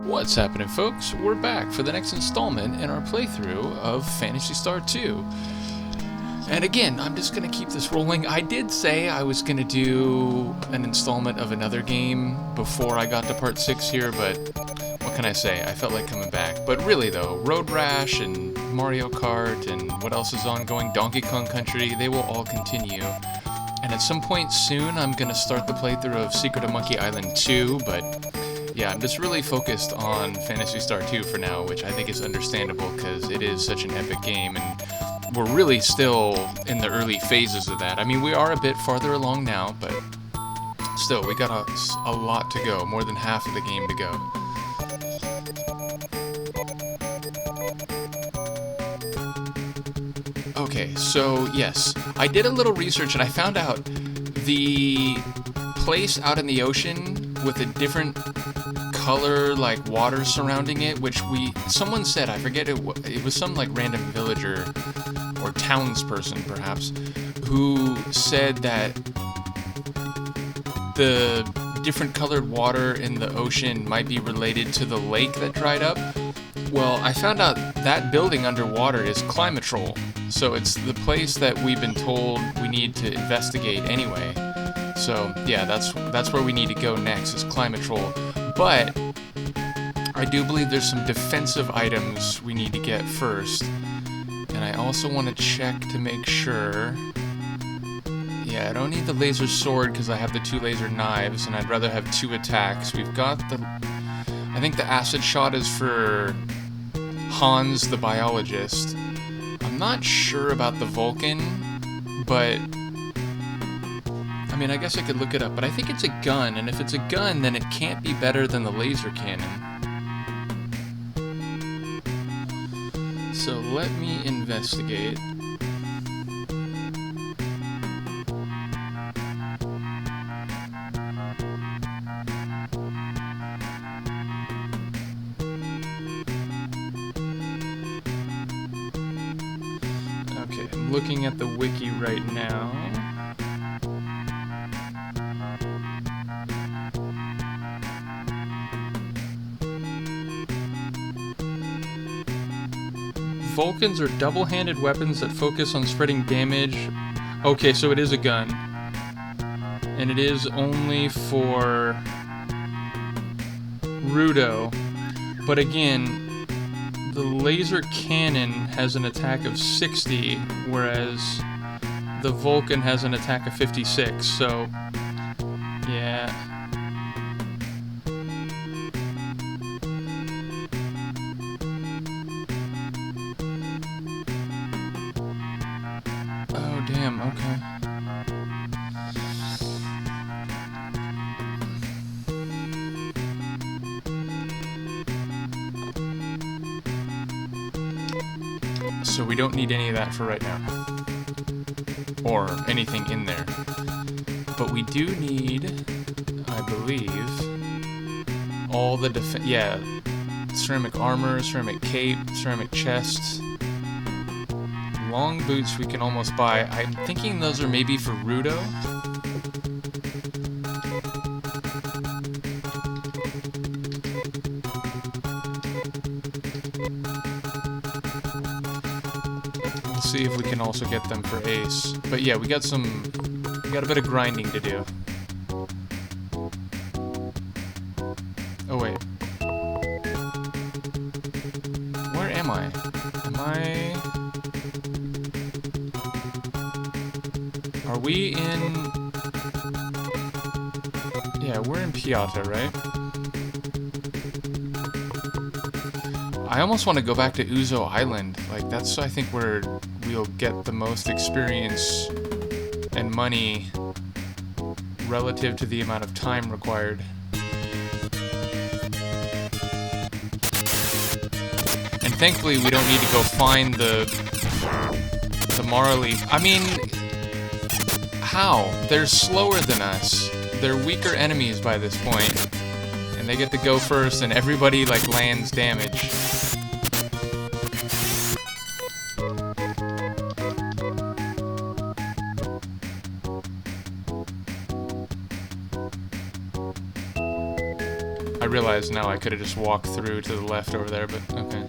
What's happening, folks? We're back for the next installment in our playthrough of Phantasy Star 2. And again, I'm just going to keep this rolling. I did say I was going to do an installment of another game before I got to part 6 here, but what can I say? I felt like coming back. But really though, Road Rash and Mario Kart and what else is ongoing, Donkey Kong Country, they will all continue. And at some point soon, I'm going to start the playthrough of Secret of Monkey Island 2, but yeah, I'm just really focused on Phantasy Star 2 for now, which I think is understandable because it is such an epic game, and we're really still in the early phases of that. I mean, we are a bit farther along now, but still, we got a lot to go, more than half of the game to go. Okay, so yes, I did a little research and I found out the place out in the ocean with a different color, like water surrounding it, which someone said, I forget, it was some like random villager or townsperson perhaps, who said that the different colored water in the ocean might be related to the lake that dried up. Well, I found out that building underwater is Climatrol, so it's the place that we've been told we need to investigate anyway. So yeah, that's where we need to go next, is Climatrol. But I do believe there's some defensive items we need to get first. And I also want to check to make sure. Yeah, I don't need the laser sword because I have the 2 laser knives, and I'd rather have 2 attacks. We've got I think the acid shot is for Hans the biologist. I'm not sure about the Vulcan, but I mean, I guess I could look it up, but I think it's a gun, and if it's a gun, then it can't be better than the laser cannon. So let me investigate. Okay, I'm looking at the wiki right now. Vulcans are double-handed weapons that focus on spreading damage. Okay, so it is a gun. And it is only for Rudo. But again, the laser cannon has an attack of 60, whereas the Vulcan has an attack of 56, so yeah. Oh, damn, okay. So we don't need any of that for right now. Or anything in there. But we do need, I believe, all the yeah, ceramic armor, ceramic cape, ceramic chests. Long boots we can almost buy. I'm thinking those are maybe for Rudo. We'll see if we can also get them for Ace. But yeah, we got a bit of grinding to do. Oh wait. Where am I? Are we in... Yeah, we're in Piata, right? I almost want to go back to Uzo Island. Like, that's, I think, where we'll get the most experience and money relative to the amount of time required. And thankfully, we don't need to go find the Mara Leaf. I mean... How? They're slower than us. They're weaker enemies by this point. And they get to go first, and everybody, like, lands damage. I realize now I could have just walked through to the left over there, but okay.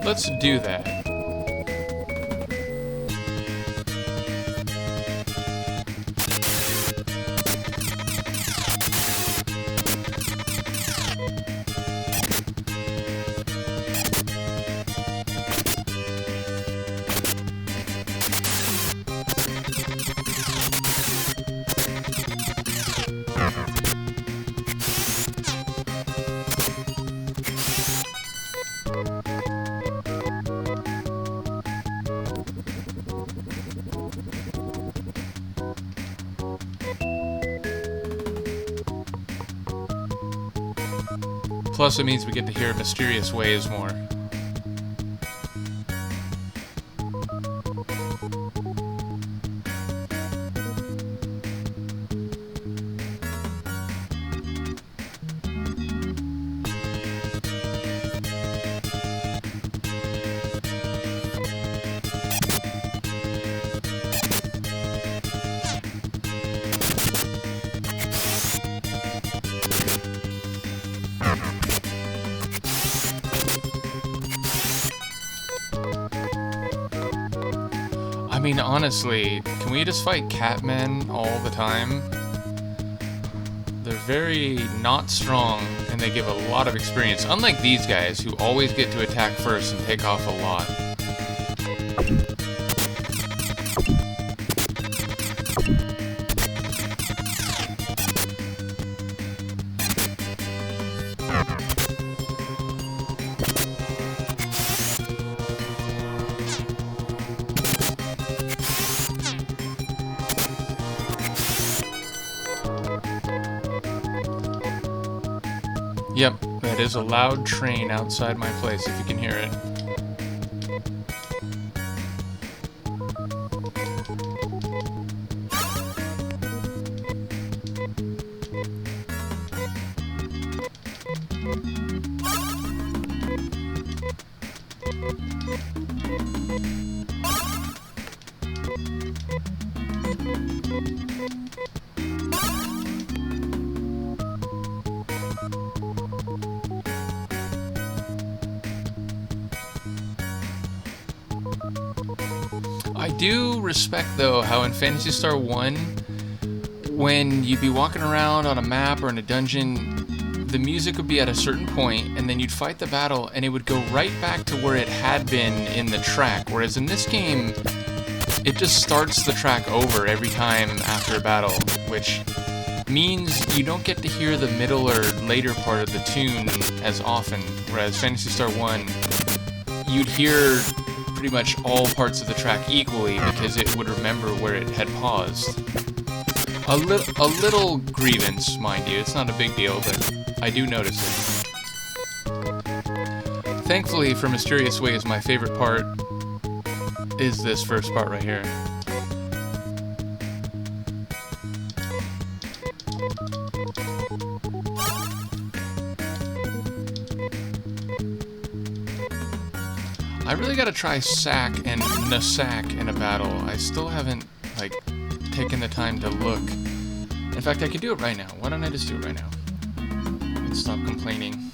Let's do that. Plus, it means we get to hear Mysterious Ways more. I mean, honestly, can we just fight Catmen all the time? They're very not strong, and they give a lot of experience, unlike these guys, who always get to attack first and take off a lot. Yep, that is a loud train outside my place, if you can hear it. I do respect, though, how in Phantasy Star 1, when you'd be walking around on a map or in a dungeon, the music would be at a certain point, and then you'd fight the battle, and it would go right back to where it had been in the track, whereas in this game, it just starts the track over every time after a battle, which means you don't get to hear the middle or later part of the tune as often, whereas Phantasy Star 1, you'd hear pretty much all parts of the track equally because it would remember where it had paused. A little grievance, mind you. It's not a big deal, but I do notice it. Thankfully, for Mysterious Ways, my favorite part is this first part right here. I really gotta try Sack and Nasak in a battle. I still haven't, like, taken the time to look. In fact, I could do it right now. Why don't I just do it right now? And stop complaining.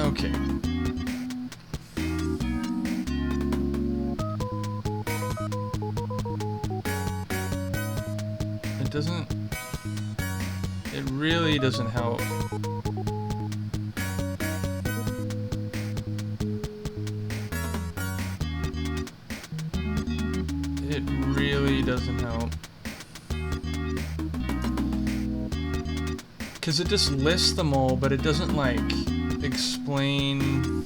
Okay. It doesn't... It really doesn't help. It really doesn't help. Because it just lists them all, but it doesn't, like, explain...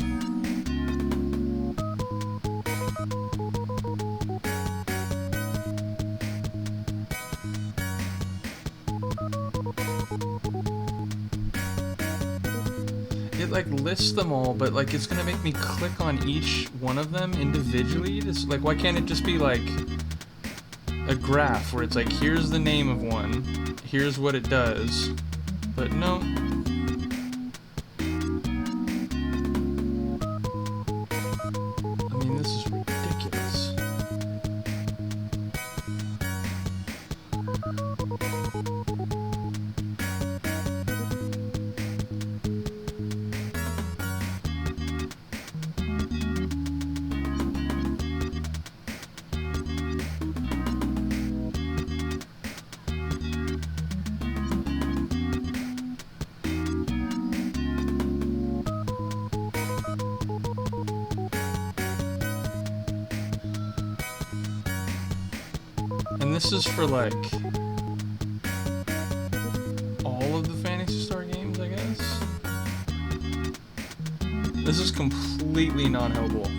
It, like, lists them all, but, like, it's gonna make me click on each one of them individually. It's, like, why can't it just be, like, a graph where it's like, here's the name of one, here's what it does, but no. I mean, this is ridiculous. And this is for, like, all of the Phantasy Star games, I guess? This is completely non-helpful.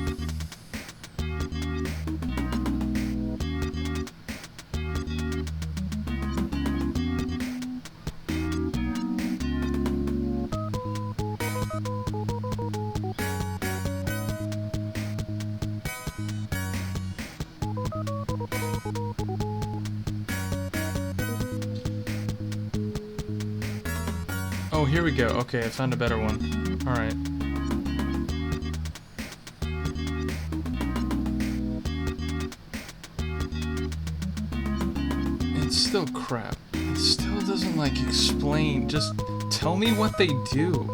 Oh, here we go. Okay, I found a better one. Alright. It's still crap. It still doesn't, like, explain. Just tell me what they do.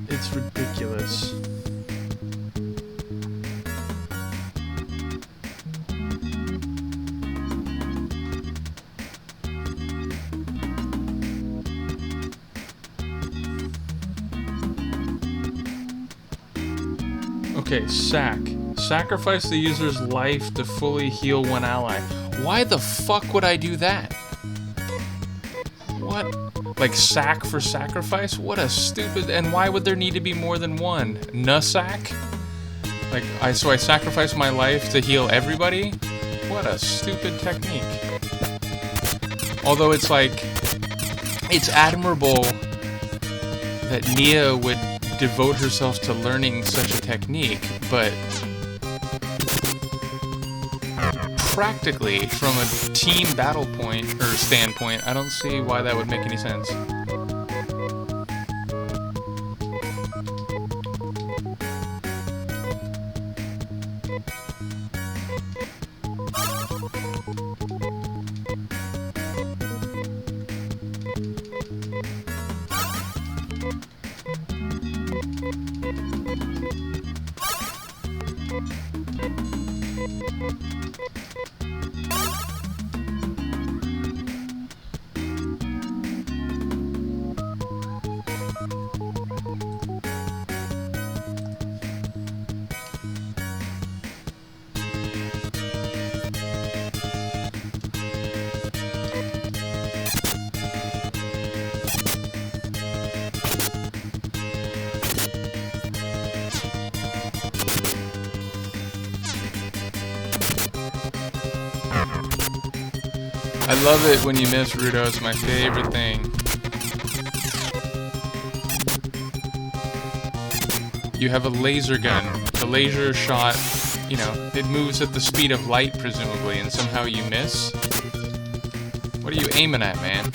It's ridiculous. Okay, sack. Sacrifice the user's life to fully heal one ally. Why the fuck would I do that? What? Like, sack for sacrifice? What a stupid... And why would there need to be more than one? Nussack? Like, so I sacrifice my life to heal everybody? What a stupid technique. Although it's like... It's admirable that Nia would devote herself to learning such a technique, but practically, from a team battle point or standpoint, I don't see why that would make any sense. I love it when you miss, Rudo. It's my favorite thing. You have a laser gun. The laser shot, you know, it moves at the speed of light, presumably, and somehow you miss? What are you aiming at, man?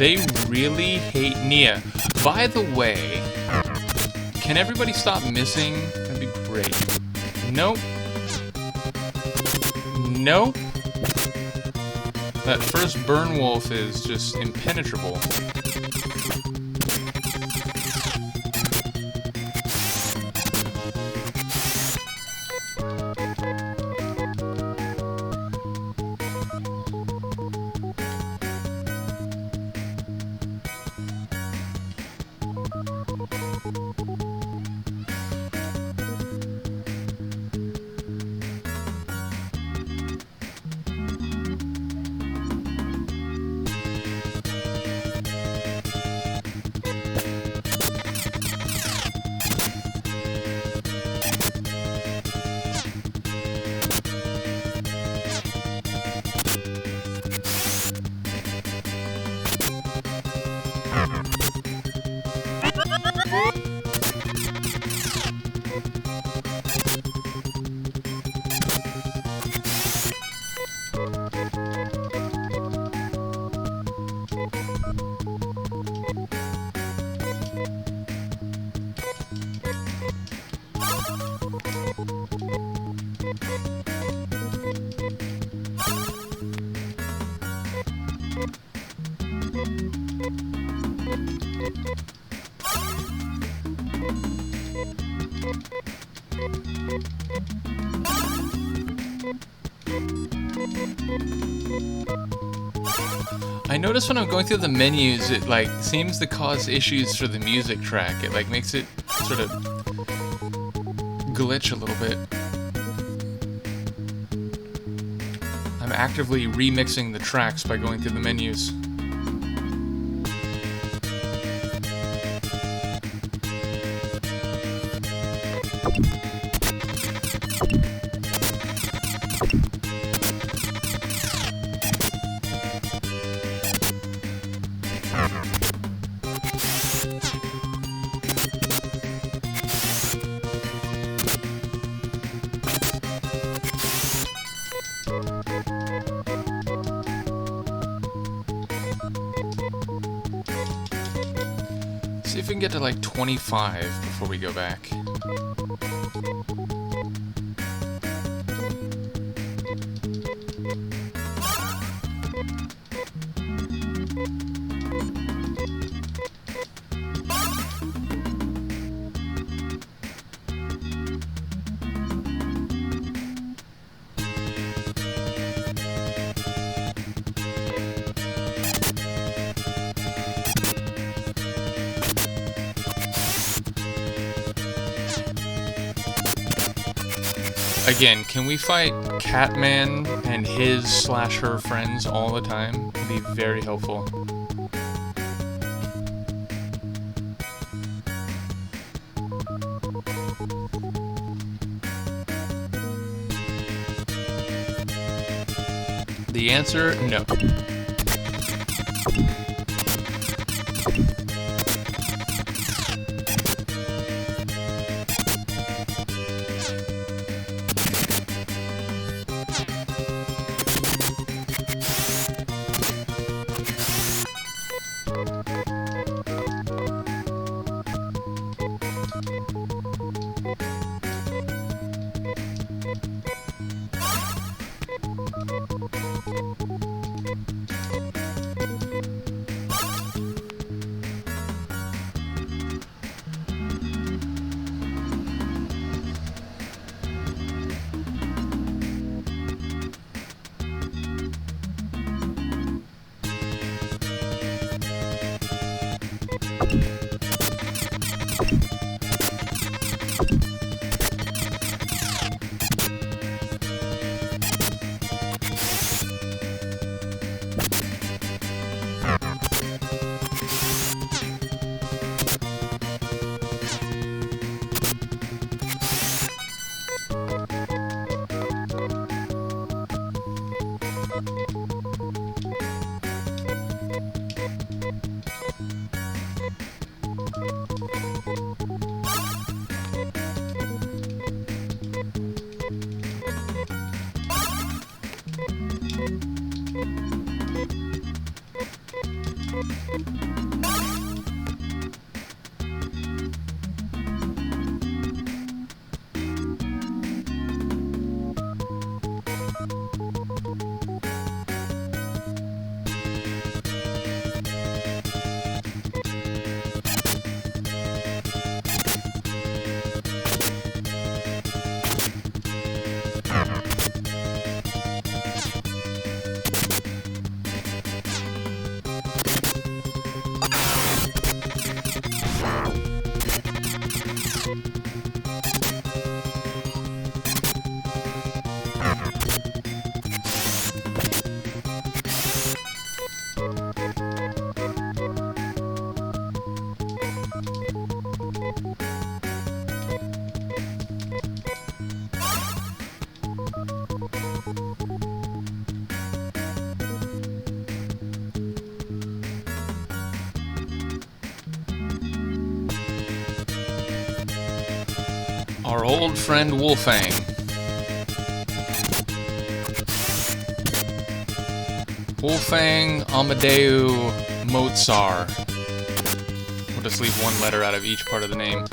They really hate Nia. By the way, can everybody stop missing? That'd be great. Nope. Nope. That first burn wolf is just impenetrable. I notice when I'm going through the menus, it like seems to cause issues for the music track. It like makes it sort of glitch a little bit. I'm actively remixing the tracks by going through the menus. See if we can get to like 25 before we go back. Again, can we fight Catman and his/her friends all the time? It'd be very helpful. The answer, no. Our old friend Wolfang. Wolfgang Amadeu Mozart. We'll just leave one letter out of each part of the name.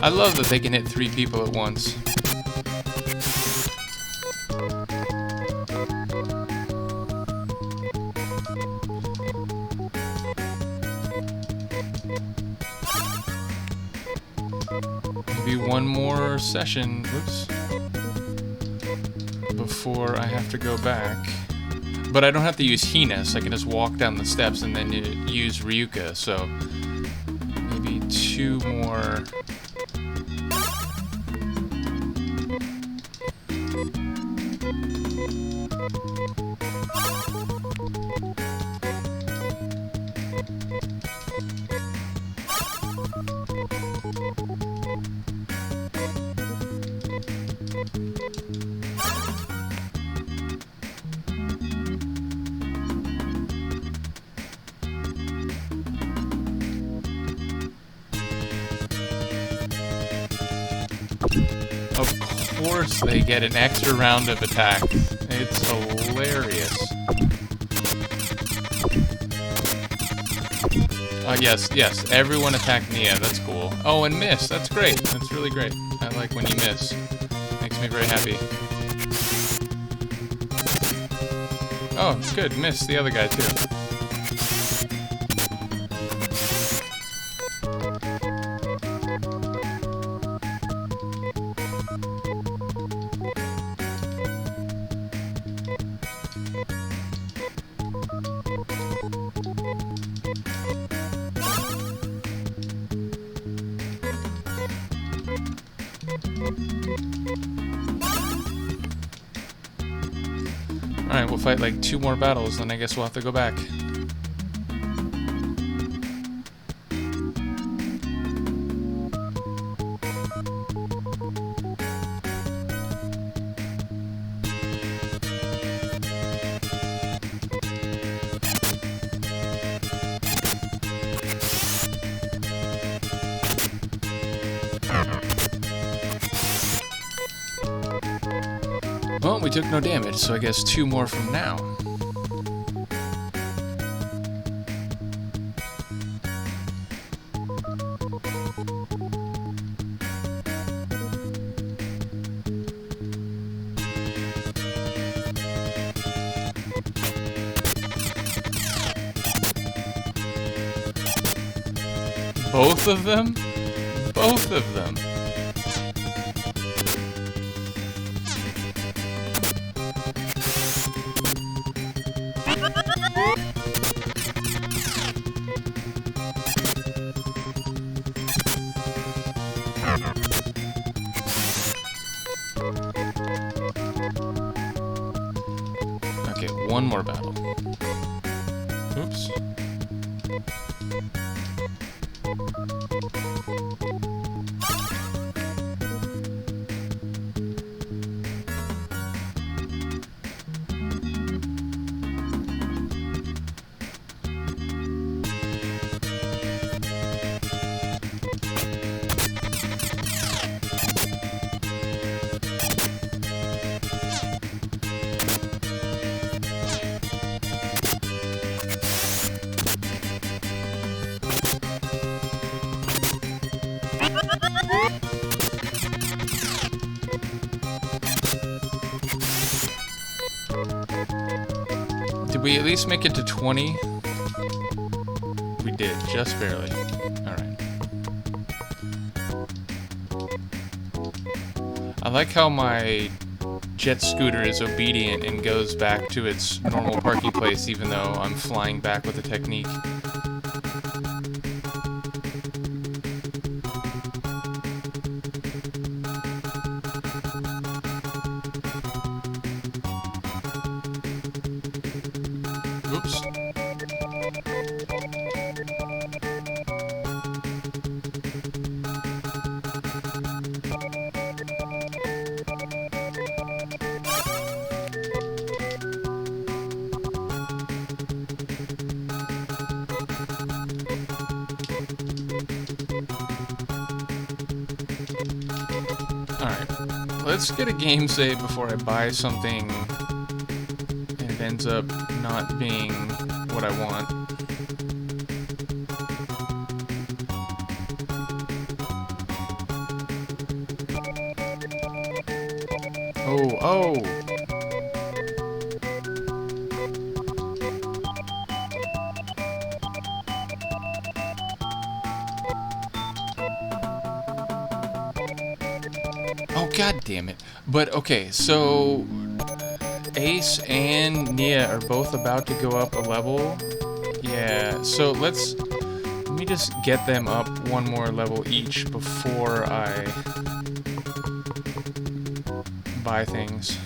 I love that they can hit 3 people at once. Maybe one more session, oops, before I have to go back. But I don't have to use Hina, so I can just walk down the steps and then use Ryuka, so maybe 2 more. Of course they get an extra round of attack. It's hilarious. Yes, everyone attacked Nia, that's cool. Oh, and miss, that's great. That's really great. I like when you miss. Makes me very happy. Oh, good, miss the other guy too. Alright, we'll fight like 2 more battles, then I guess we'll have to go back. Well, we took no damage, so I guess 2 more from now. Both of them? Both of them. Okay, 1 more battle. Oops. Did we at least make it to 20? We did, just barely. Alright. I like how my jet scooter is obedient and goes back to its normal parking place even though I'm flying back with the technique. Oops. Alright, let's get a game save before I buy something and it ends up not being what I want. Oh! Oh, god damn it. But, okay, so Ace and Nia are both about to go up a level. Yeah, so let me just get them up one more level each before I buy things.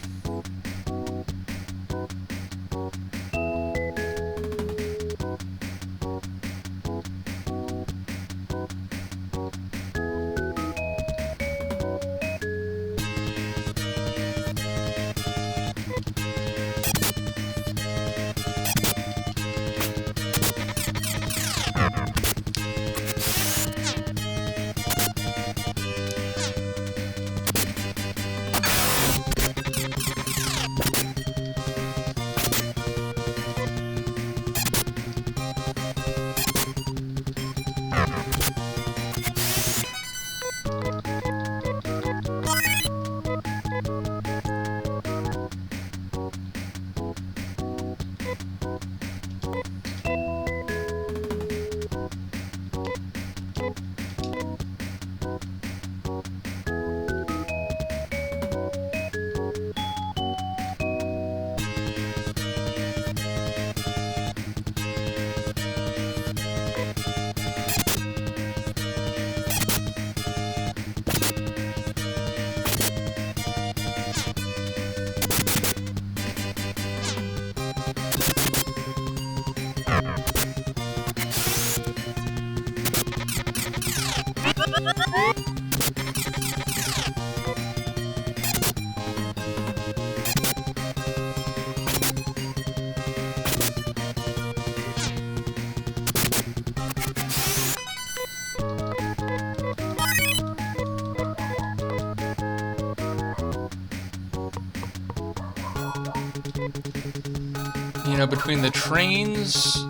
You know, between the trains,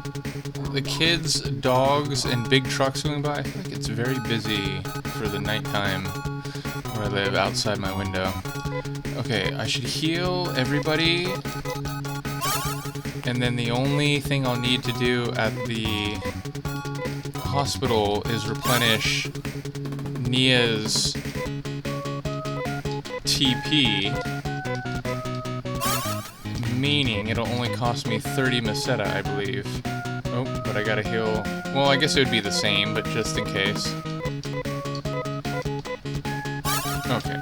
the kids, dogs, and big trucks going by, I feel like it's very busy for the nighttime where I live outside my window. Okay, I should heal everybody, and then the only thing I'll need to do at the hospital is replenish Nia's TP. Meaning it'll only cost me 30 Meseta, I believe. Oh, but I gotta heal. Well, I guess it would be the same, but just in case. Okay.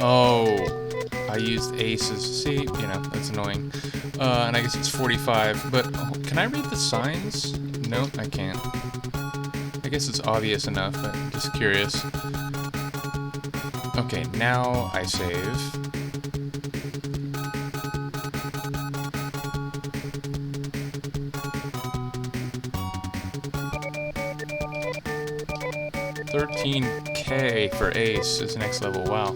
Oh, I used aces. See, you know, that's annoying. And I guess it's 45, but can I read the signs? Nope, I can't. I guess it's obvious enough, but I'm just curious. Okay, now I save. $13K for Ace is next level, wow.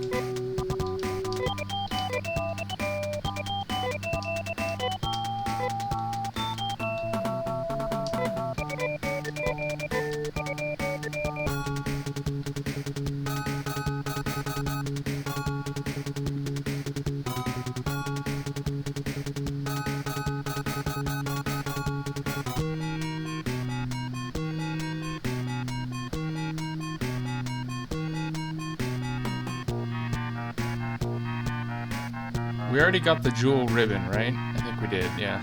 We already got the jewel ribbon, right? I think we did, yeah.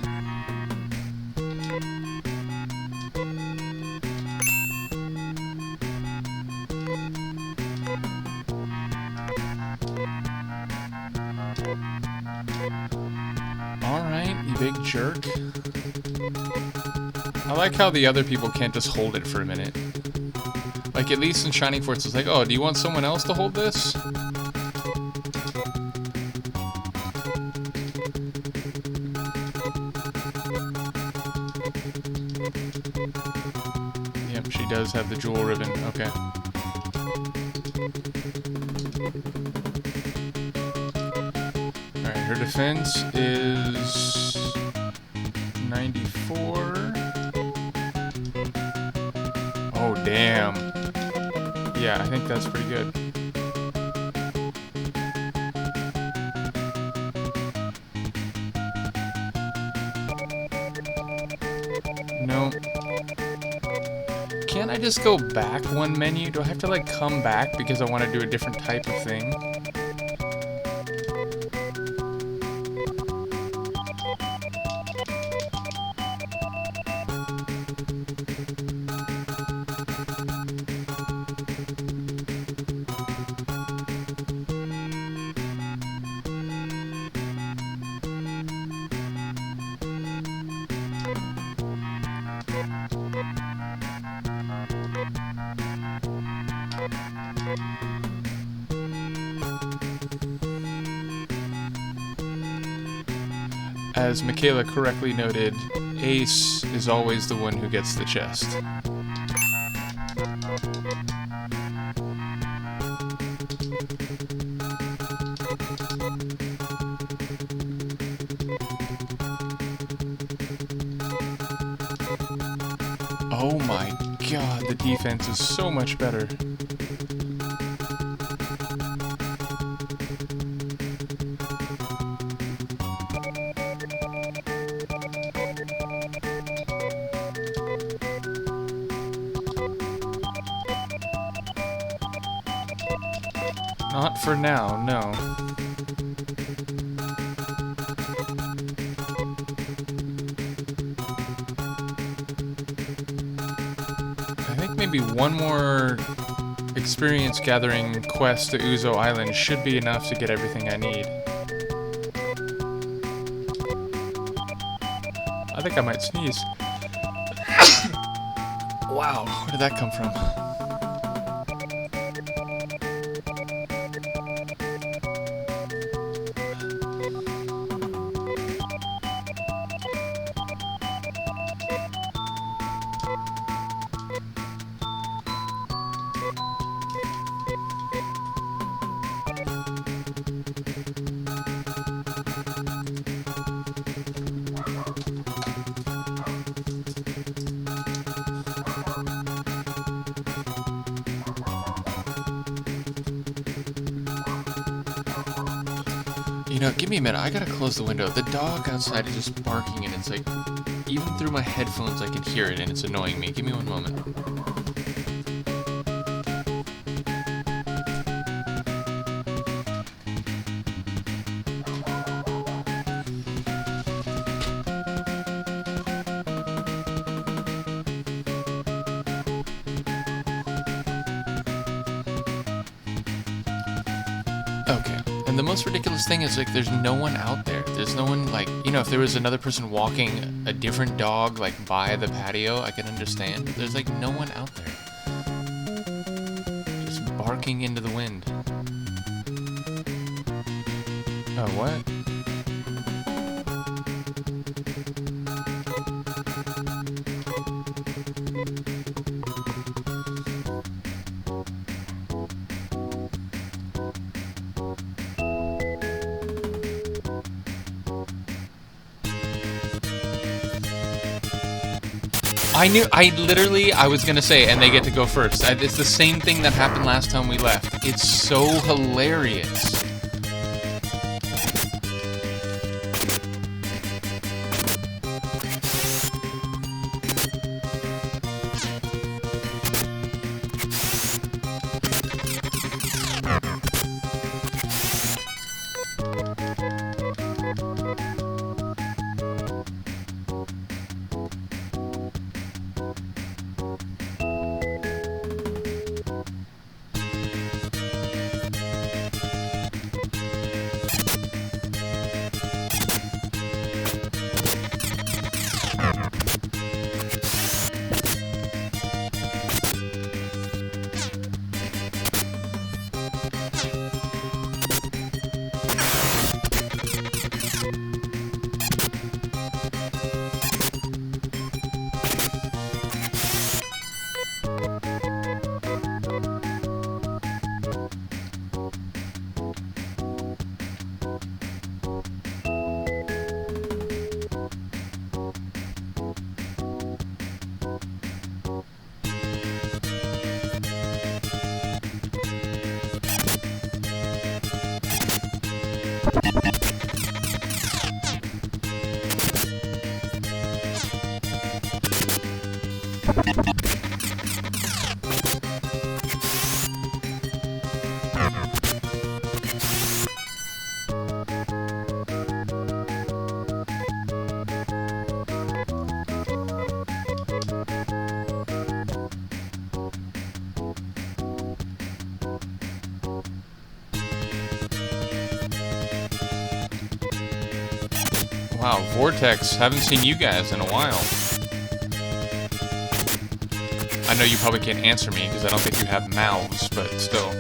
Alright, you big jerk. I like how the other people can't just hold it for a minute. Like, at least in Shining Force, it's like, oh, do you want someone else to hold this? Yep, she does have the jewel ribbon. Okay. Alright, her defense is 94. Oh, damn. Yeah, I think that's pretty good. No. Can't I just go back one menu? Do I have to, like, come back because I want to do a different type of thing? As Michaela correctly noted, Ace is always the one who gets the chest. Oh my god, the defense is so much better. Not for now, no. I think maybe one more experience gathering quest to Uzo Island should be enough to get everything I need. I think I might sneeze. Wow, where did that come from? You know, give me a minute. I gotta close the window. The dog outside is just barking, and it's like, even through my headphones, I can hear it, and it's annoying me. Give me one moment. Okay. And the most ridiculous thing is, like, there's no one out there. There's no one, like, you know, if there was another person walking a different dog, like, by the patio, I could understand. There's, like, no one out there. Just barking into the wind. Oh, what? I was gonna say, and they get to go first. It's the same thing that happened last time we left. It's so hilarious. Wow, Vortex, haven't seen you guys in a while. I know you probably can't answer me because I don't think you have mouths, but still.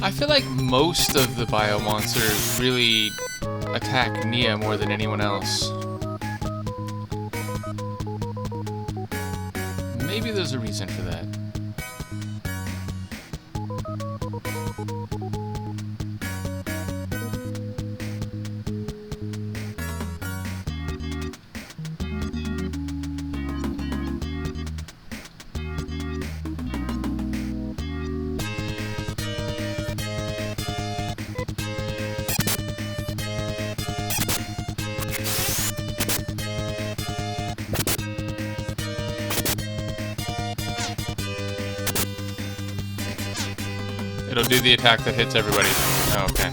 I feel like most of the bio monsters really attack Nia more than anyone else. Maybe there's a reason for that. it'll do the attack that hits everybody. Oh, okay.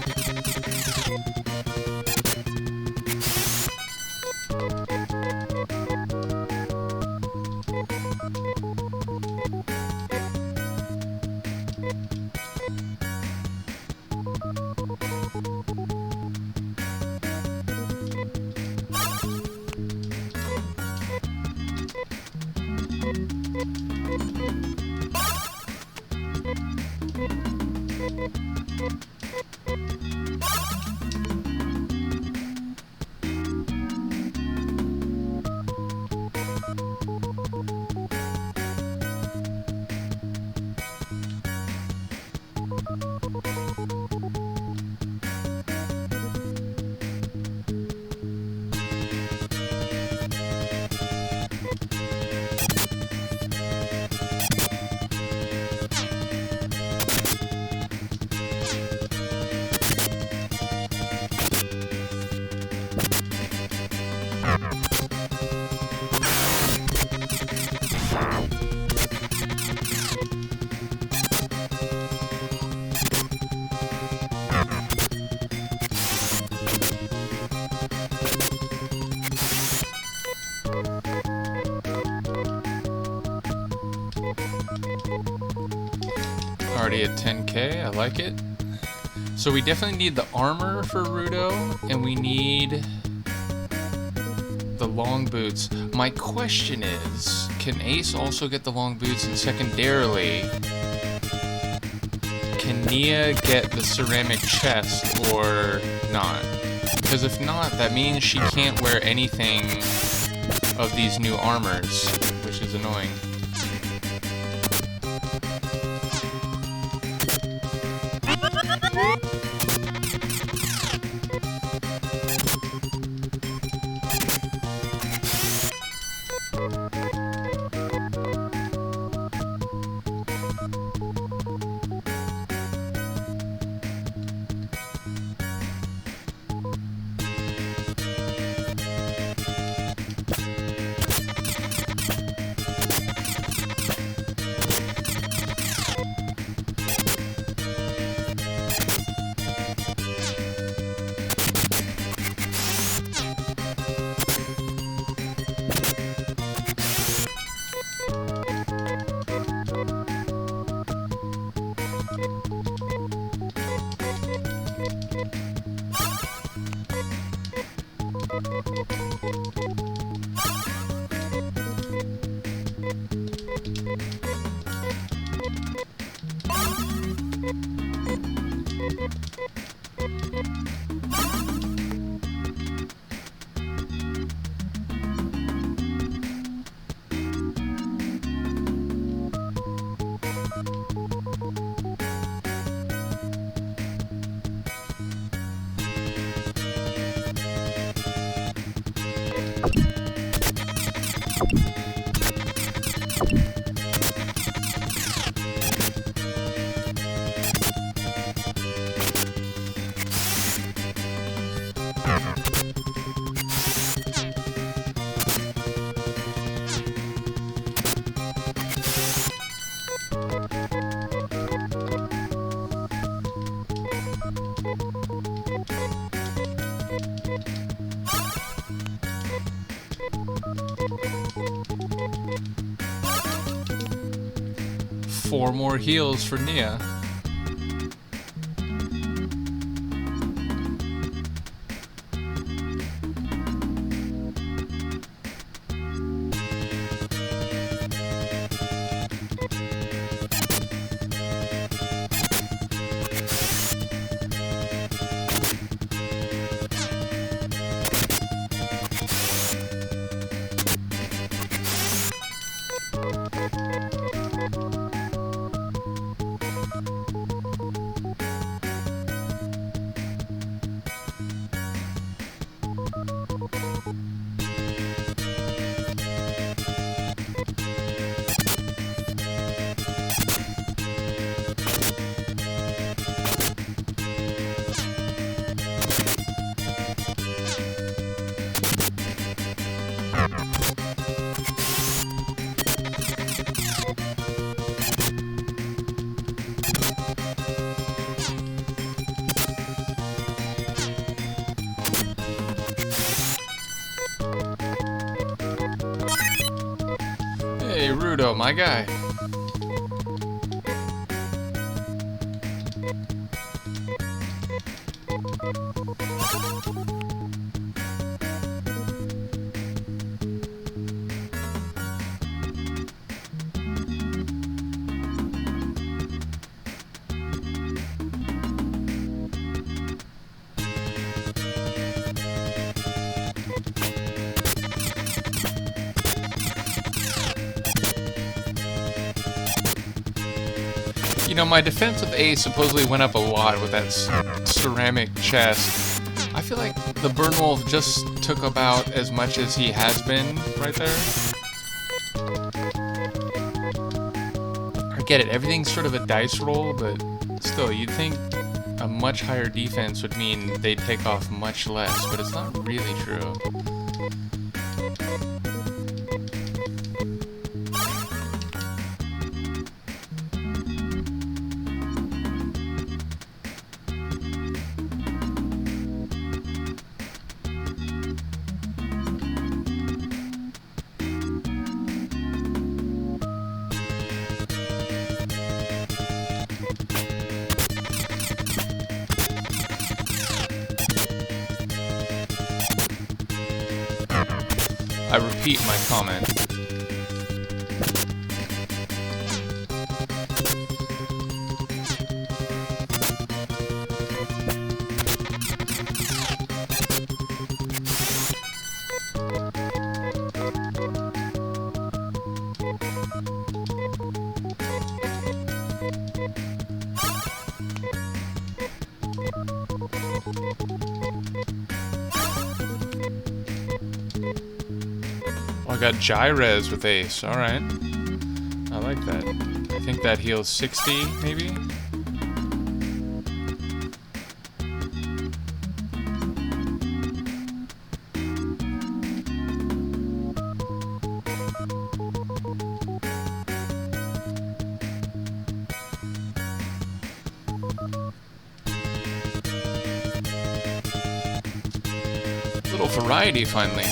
Already at 10k, I like it. So we definitely need the armor for Rudo, and we need the long boots. My question is, can Ace also get the long boots? And secondarily, can Nia get the ceramic chest or not? Because if not, that means she can't wear anything of these new armors, which is annoying. Four more heals for Nia. Rudo, my guy. You know, my defense with Ace supposedly went up a lot with that ceramic chest. I feel like the Burn Wolf just took about as much as he has been right there. I get it, everything's sort of a dice roll, but still, you'd think a much higher defense would mean they'd take off much less, but it's not really true. I repeat my comment. Oh, I got Gyres with Ace. Alright. I like that. I think that heals 60, maybe? Little variety, finally.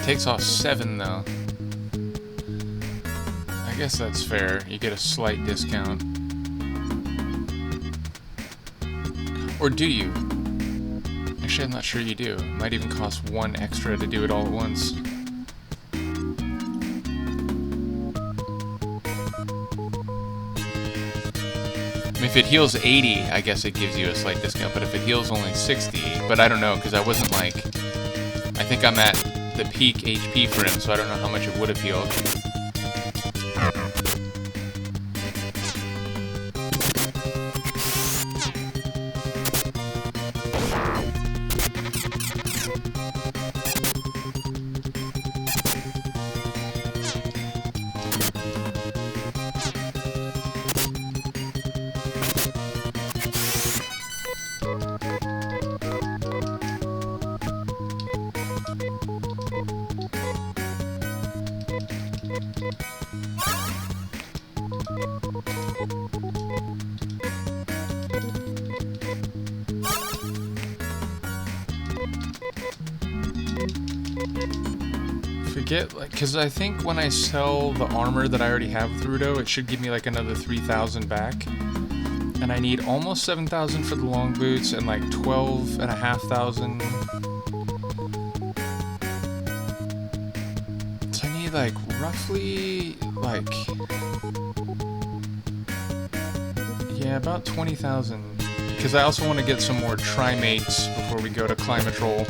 Takes off 7 though. I guess that's fair. You get a slight discount. Or do you? Actually, I'm not sure you do. It might even cost 1 extra to do it all at once. I mean, if it heals 80, I guess it gives you a slight discount, but if it heals only 60, but I don't know, because I wasn't like... I think I'm at the peak HP for him, so I don't know how much it would have healed. get, like, because I think when I sell the armor that I already have with Rudo, it should give me like another 3,000 back. And I need almost 7,000 for the long boots and like 12,500. So I need like roughly like, yeah, about 20,000. Because I also want to get some more trimates before we go to Climatrol.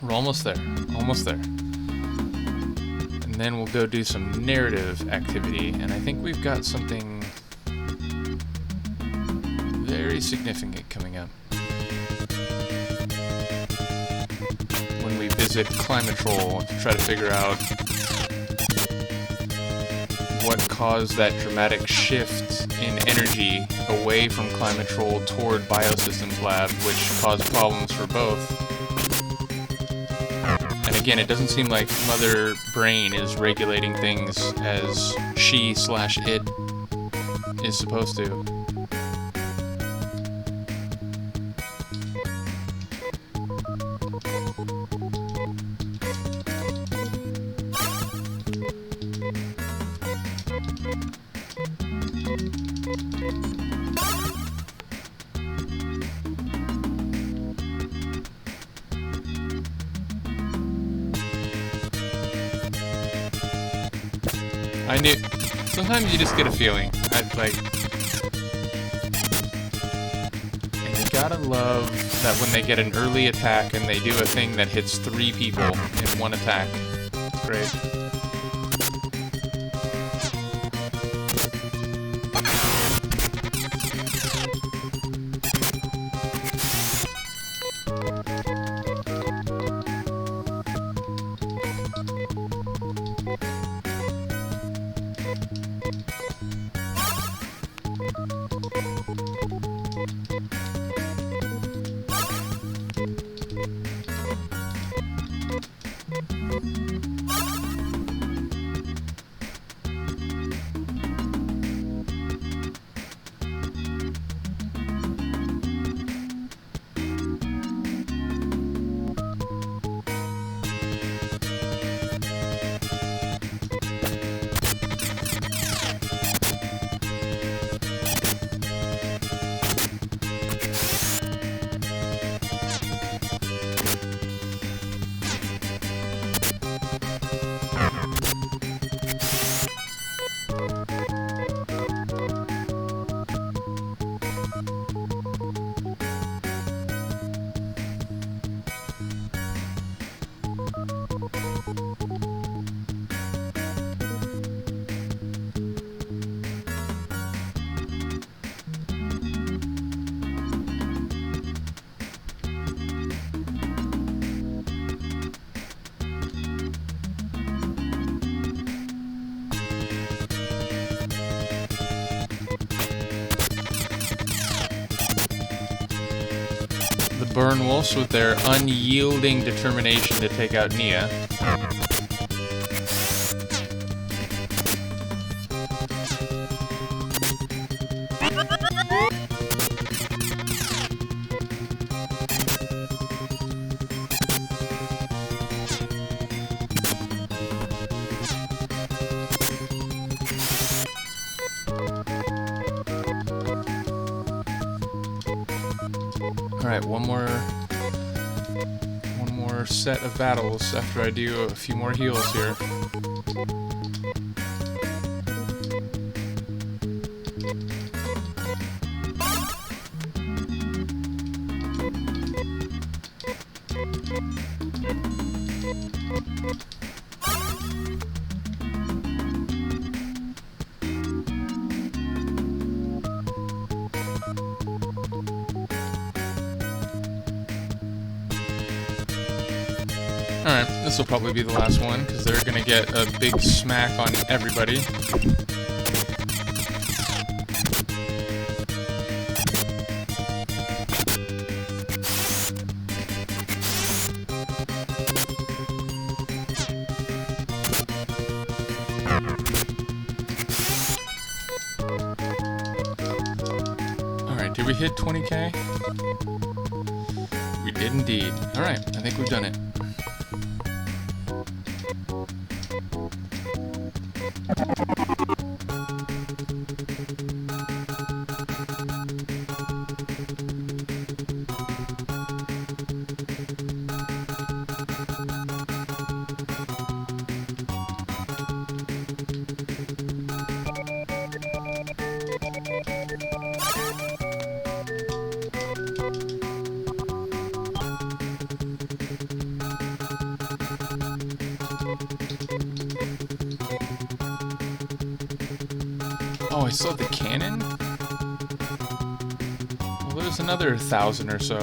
We're almost there. Almost there. And then we'll go do some narrative activity, and I think we've got something very significant coming up. When we visit Climatrol to try to figure out what caused that dramatic shift in energy away from Climatrol toward Biosystems Lab, which caused problems for both. And again, it doesn't seem like Mother Brain is regulating things as she/it is supposed to. I knew. Sometimes you just get a feeling. And you gotta love that when they get an early attack and they do a thing that hits 3 people in one attack. It's great. Burn Wolves with their unyielding determination to take out Nia. Alright, one more set of battles after I do a few more heals here. Alright, this will probably be the last one, because they're gonna get a big smack on everybody. Alright, did we hit 20k? We did indeed. Alright, I think we've done it. Oh, I still have the cannon? Well, there's another 1,000 or so.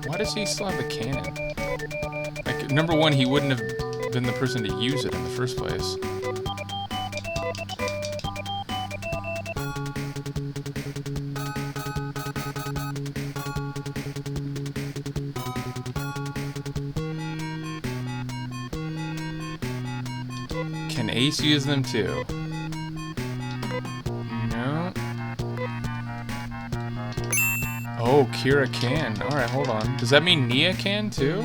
Why does he still have the cannon? Like, number one, he wouldn't have been the person to use it in the first place. Can Ace use them too? No. Oh, Kira can. Alright, hold on. Does that mean Nia can too?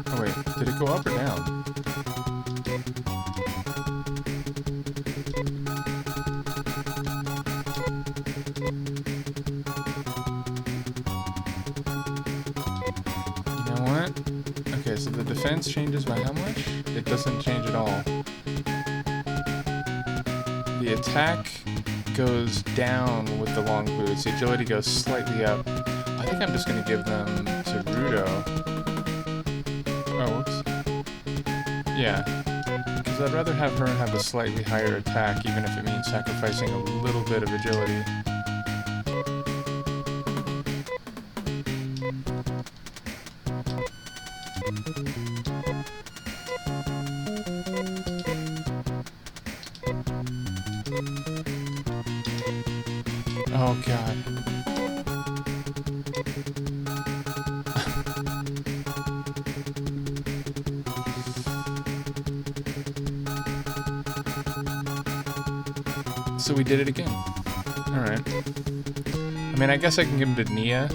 Oh wait, did it go up or down? Okay, so the defense changes by how much? It doesn't change at all. The attack goes down with the long boots. The agility goes slightly up. I think I'm just going to give them to Rudo. Oh, whoops. Yeah. Because I'd rather have her have a slightly higher attack, even if it means sacrificing a little bit of agility. Oh god. So we did it again. Alright. I mean, I guess I can give him to Nia.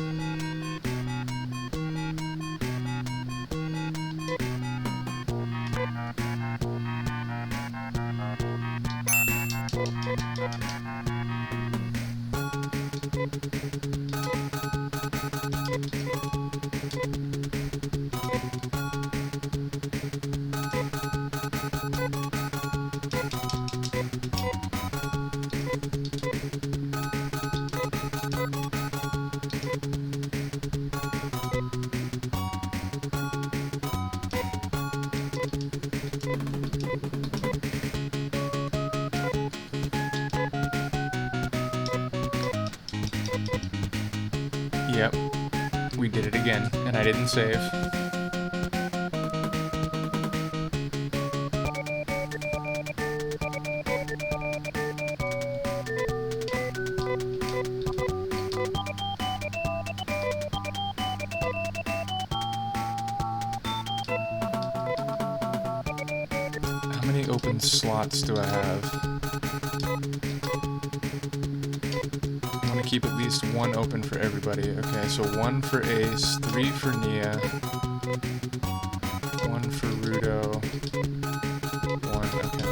Yep, we did it again, and I didn't save. many open slots do I have? I want to keep at least one open for everybody. Okay, so 1 for Ace, 3 for Nia, 1 for Rudo, 1, okay.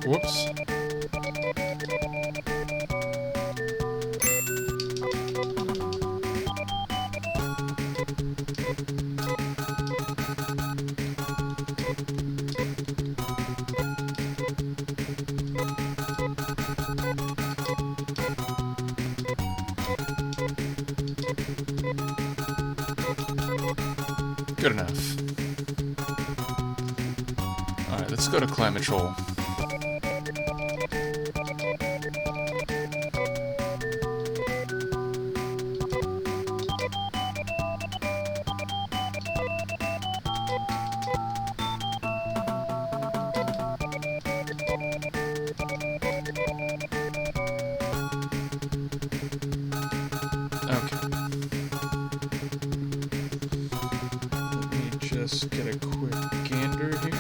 Whoops. Good enough. Alright, let's go to Climatrol. Just get a quick gander here.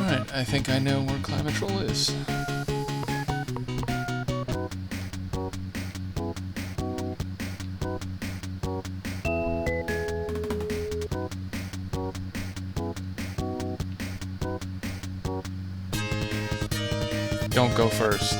Alright, I think I know where Climatrol is. Don't go first.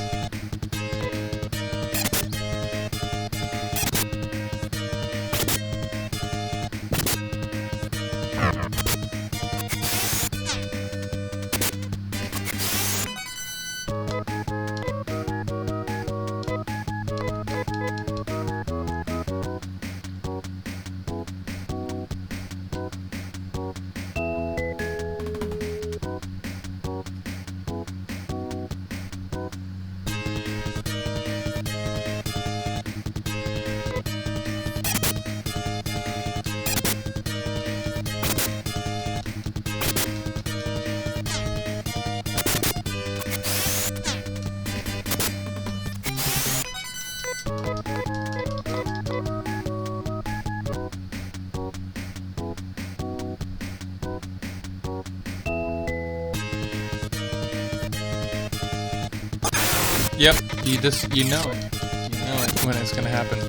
Yep, you know it. You know it when it's gonna happen.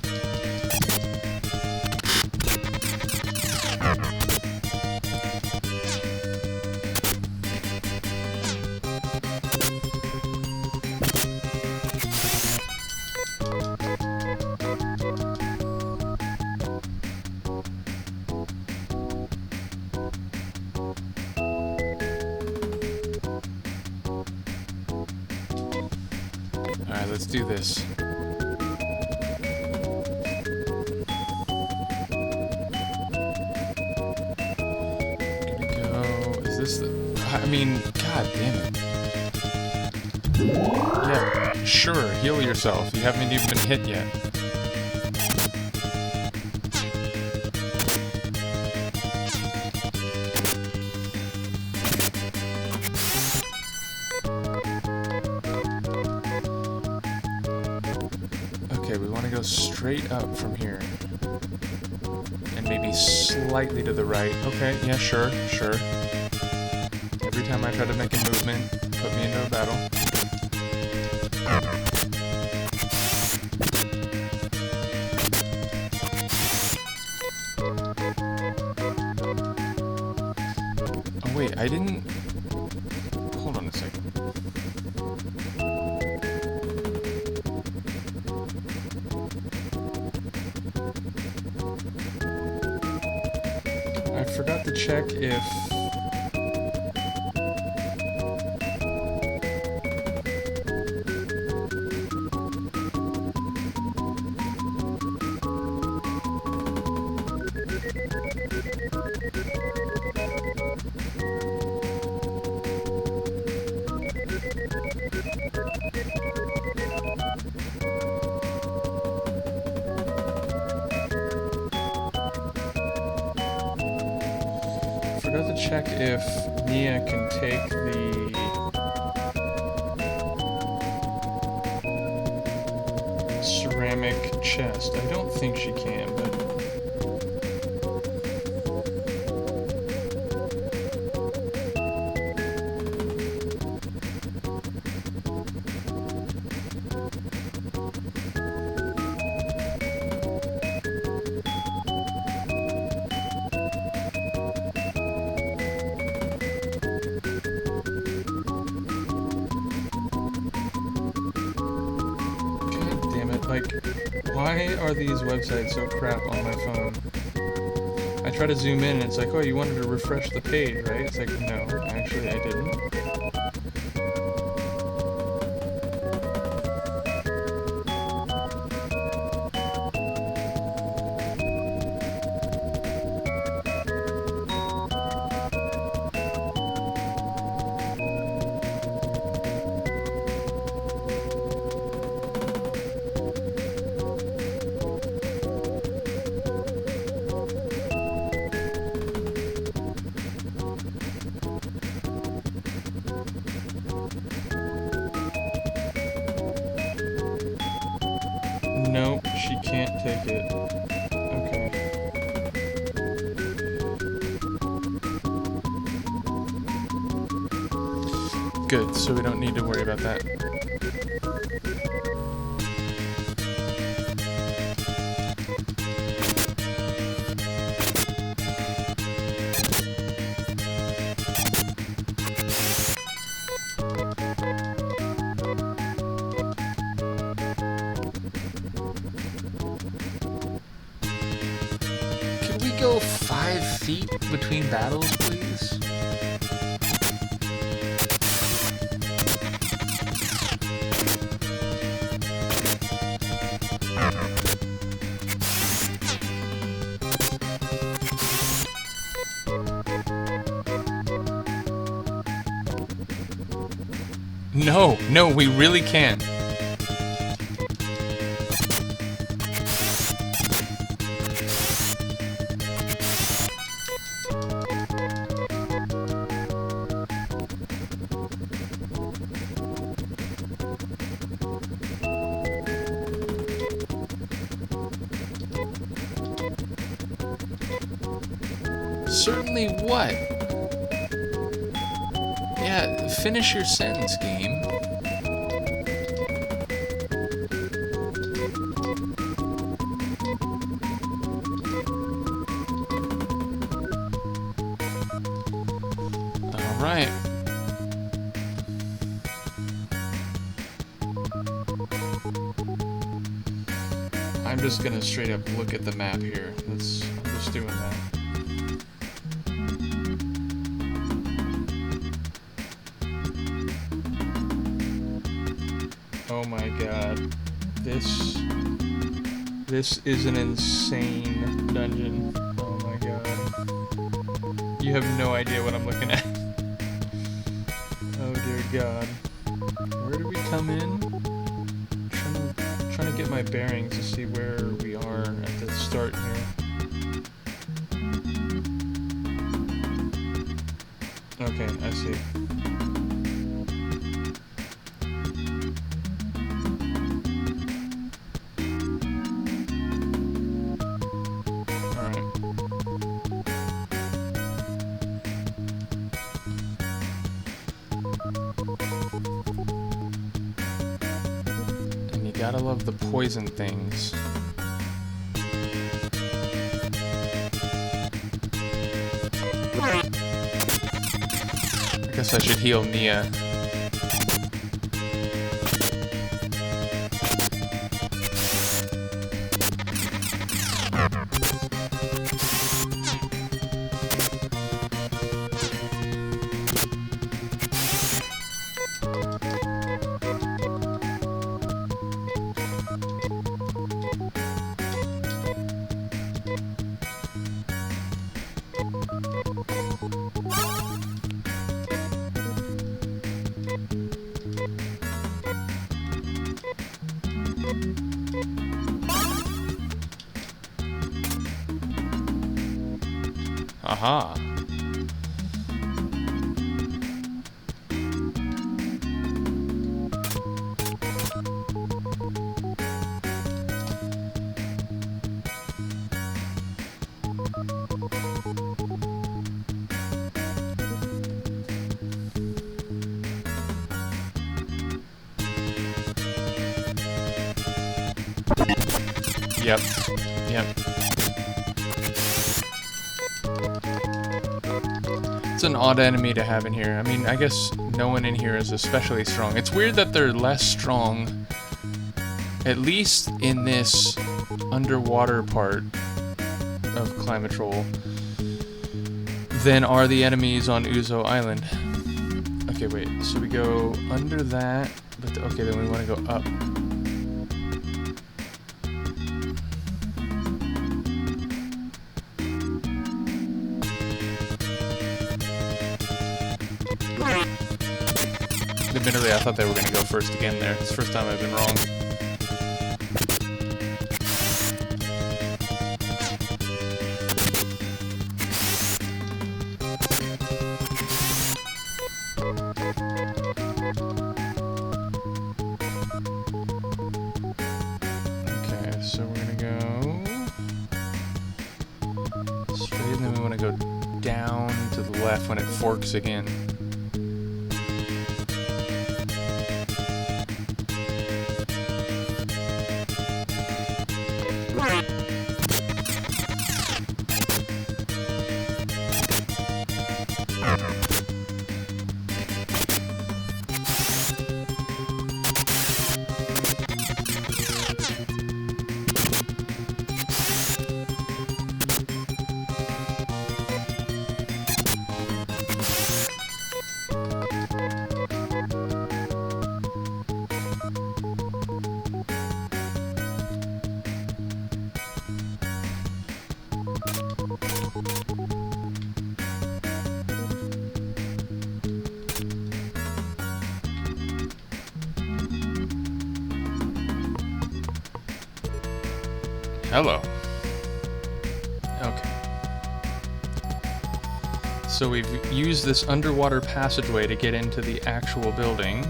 Alright, let's do this. Gonna go... Is this the... I mean, god damn it. Yeah, sure, heal yourself. You haven't even been hit yet. Okay, we want to go straight up from here. And maybe slightly to the right. Okay, yeah, sure. Every time I try to make a movement, put me into a battle. Oh wait, I didn't... Hold on a second. I forgot to check if... forgot to check if Nia can take the ceramic chest. I don't think she can, but... Like, why are these websites so crap on my phone? I try to zoom in and it's like, oh, you wanted to refresh the page, right? It's like, no, actually I didn't. Nope, she can't take it. Okay. Good, so we don't need to worry about that. Go 5 feet between battles, please? No, we really can't. Certainly what? Yeah, finish your sentence, game. Alright. I'm just gonna straight up look at the map here. I'm just doing that. Oh my god. This is an insane dungeon. Oh my god. You have no idea what I'm looking at. Oh dear god. Where did we come in? Trying to get my bearings to see where we are at the start here. Okay, I see. Gotta love the poison things. I guess I should heal Nia. Aha. Yep. Yep. It's an odd enemy to have in here. I mean, I guess no one in here is especially strong. It's weird that they're less strong, at least in this underwater part of Climatrol, than are the enemies on Uzo Island. Okay, wait, so we go under that, but okay, then we want to go up. Admittedly, I thought they were going to go first again there. It's the first time I've been wrong. Okay, so we're going to go straight, and then we want to go down to the left when it forks again. Hello. Okay. So we've used this underwater passageway to get into the actual building.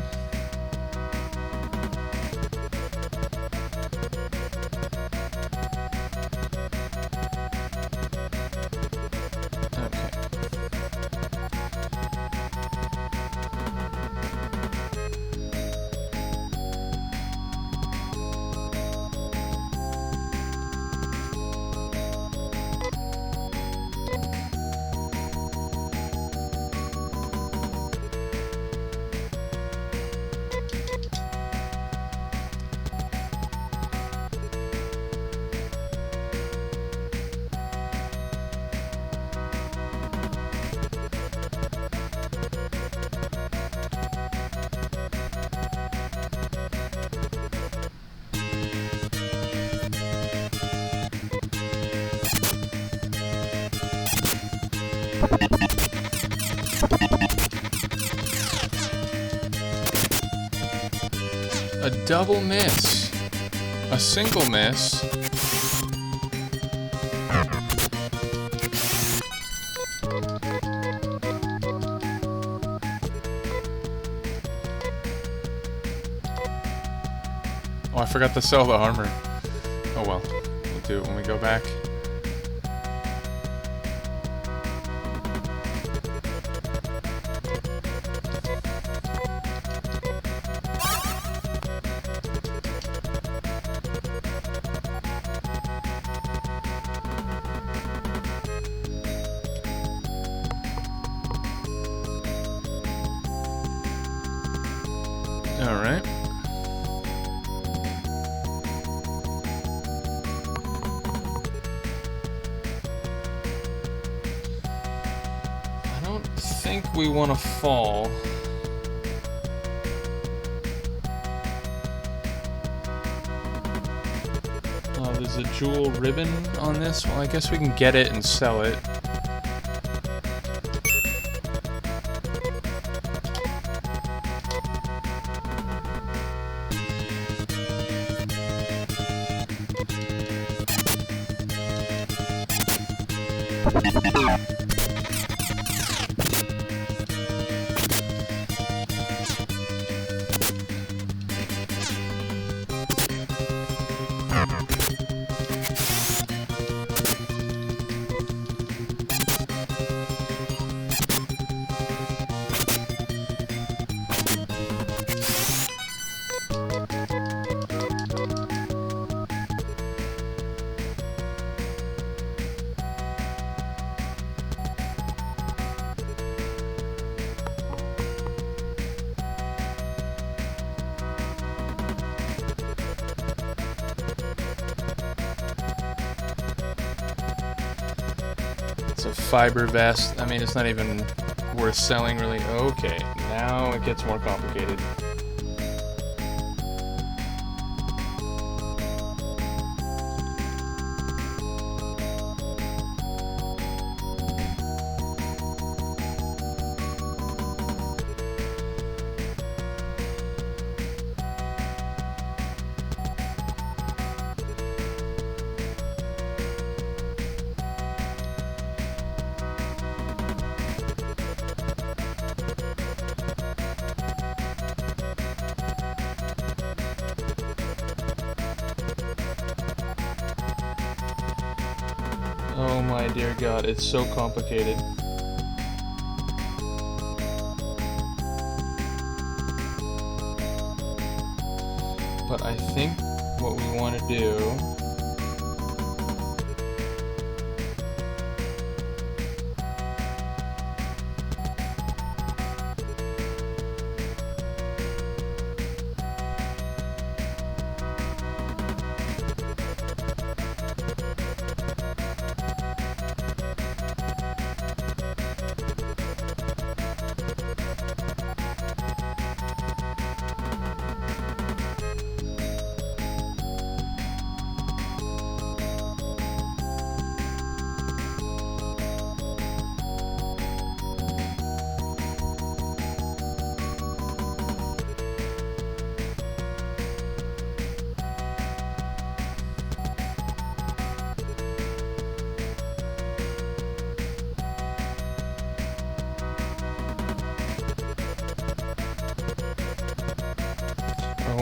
A double miss. A single miss. Oh, I forgot to sell the armor. Oh well, we'll do it when we go back. All right. I don't think we want to fall. There's a jewel ribbon on this. Well, I guess we can get it and sell it. It's a fiber vest. I mean, it's not even worth selling, really. Okay, now it gets more complicated. Oh my dear God, it's so complicated. But I think what we want to do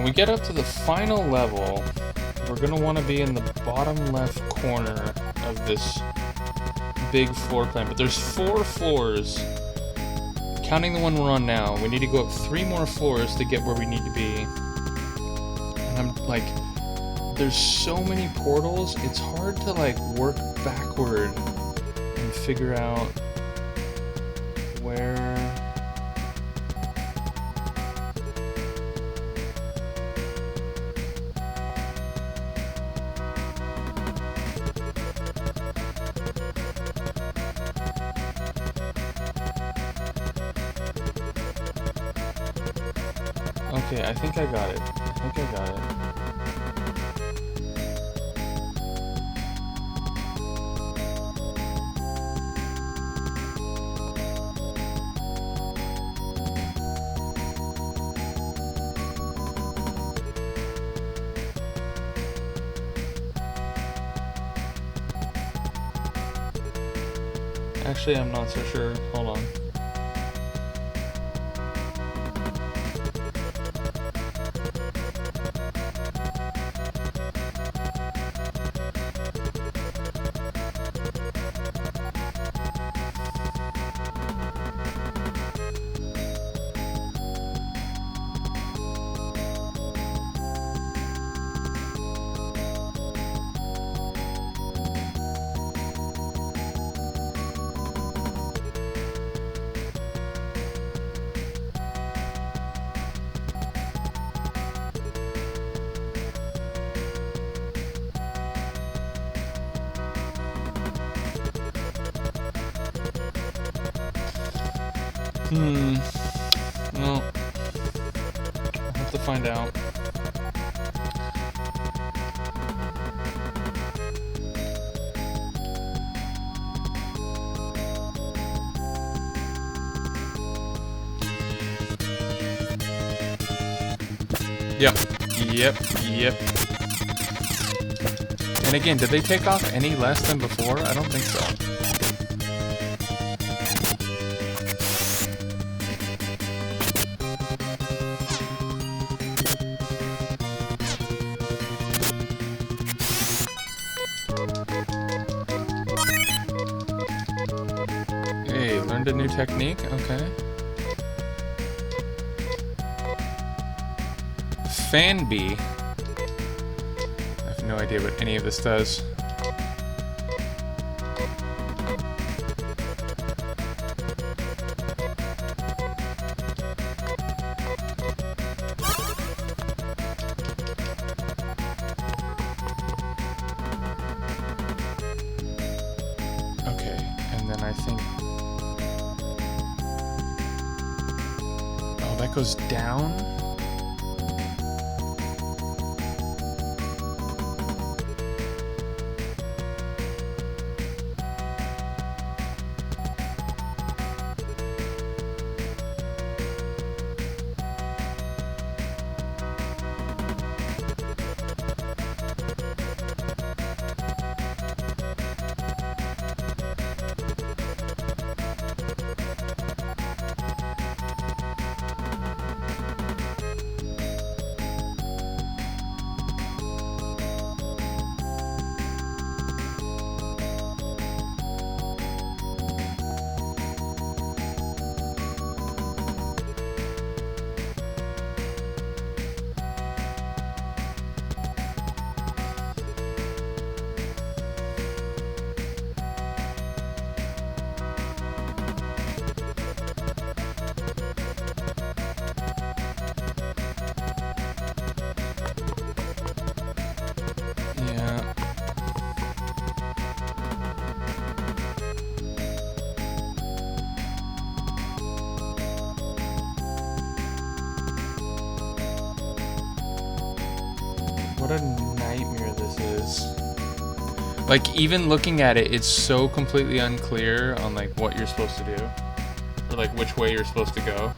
when we get up to the final level, we're going to want to be in the bottom left corner of this big floor plan. But there's 4 floors, counting the one we're on now. We need to go up 3 more floors to get where we need to be. And I'm like, there's so many portals, it's hard to like work backward and figure out where... Okay, I think I got it. I think I got it. Actually, I'm not so sure. Hold on. No. I'll have to find out. Yep. And again, did they take off any less than before? I don't think so. Hey, learned a new technique? Okay. Fan bee. I have no idea what any of this does. Okay, and then I think... Oh, that goes down? Yeah. What a nightmare this is. Like, even looking at it, it's so completely unclear on, like, what you're supposed to do. Or, like, which way you're supposed to go.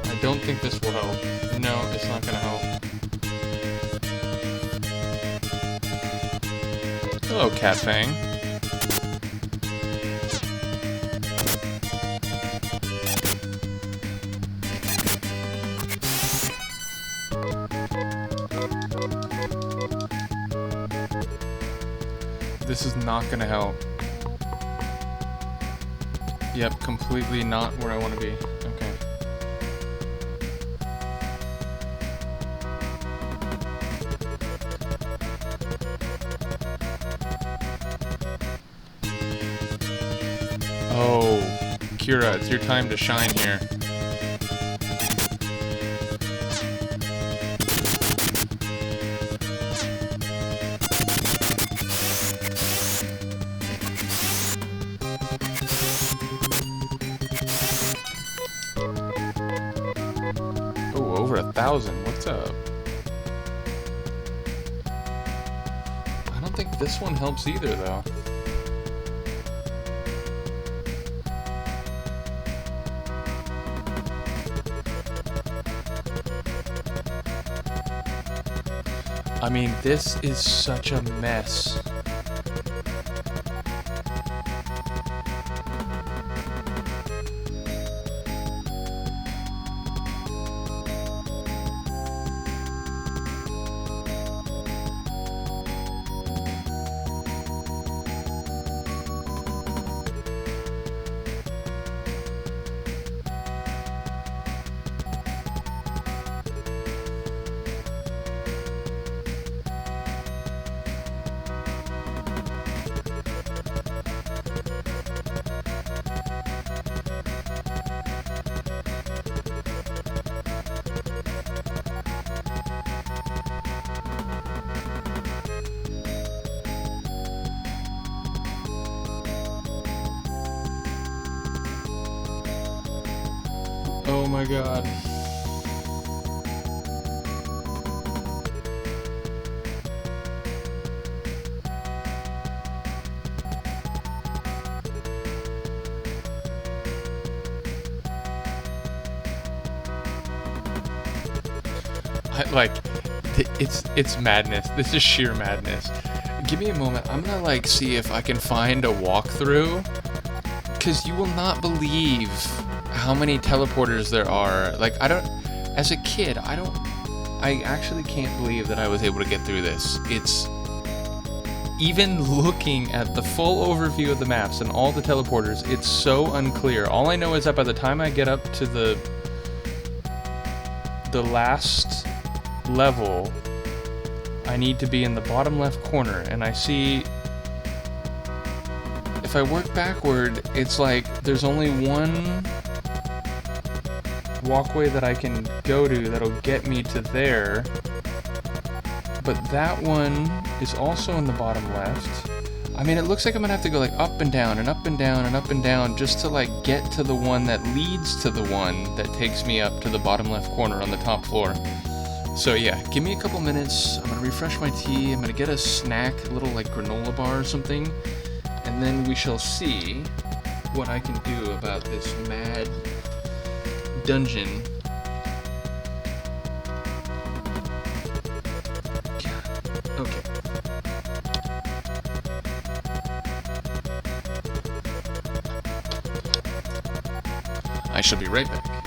I don't think this will help. No, it's not gonna help. Hello, Cat Fang. This is not gonna help. Yep, completely not where I want to be. Okay. Oh, Kira, it's your time to shine here. Oh, over 1,000. What's up? I don't think this one helps either, though. I mean, this is such a mess. Oh my god. It's madness. This is sheer madness. Give me a moment. I'm gonna like see if I can find a walkthrough, because you will not believe how many teleporters there are. Like, as a kid, I actually can't believe that I was able to get through this. It's, even looking at the full overview of the maps and all the teleporters, it's so unclear. All I know is that by the time I get up to the last level, I need to be in the bottom left corner, and I see, if I work backward, it's like there's only one walkway that I can go to that'll get me to there, but that one is also in the bottom left. I mean, it looks like I'm gonna have to go like up and down and up and down and up and down just to like get to the one that leads to the one that takes me up to the bottom left corner on the top floor. So yeah, give me a couple minutes. I'm gonna refresh my tea. I'm gonna get a snack, a little like granola bar or something, and then we shall see what I can do about this mad dungeon. Okay. I shall be right back.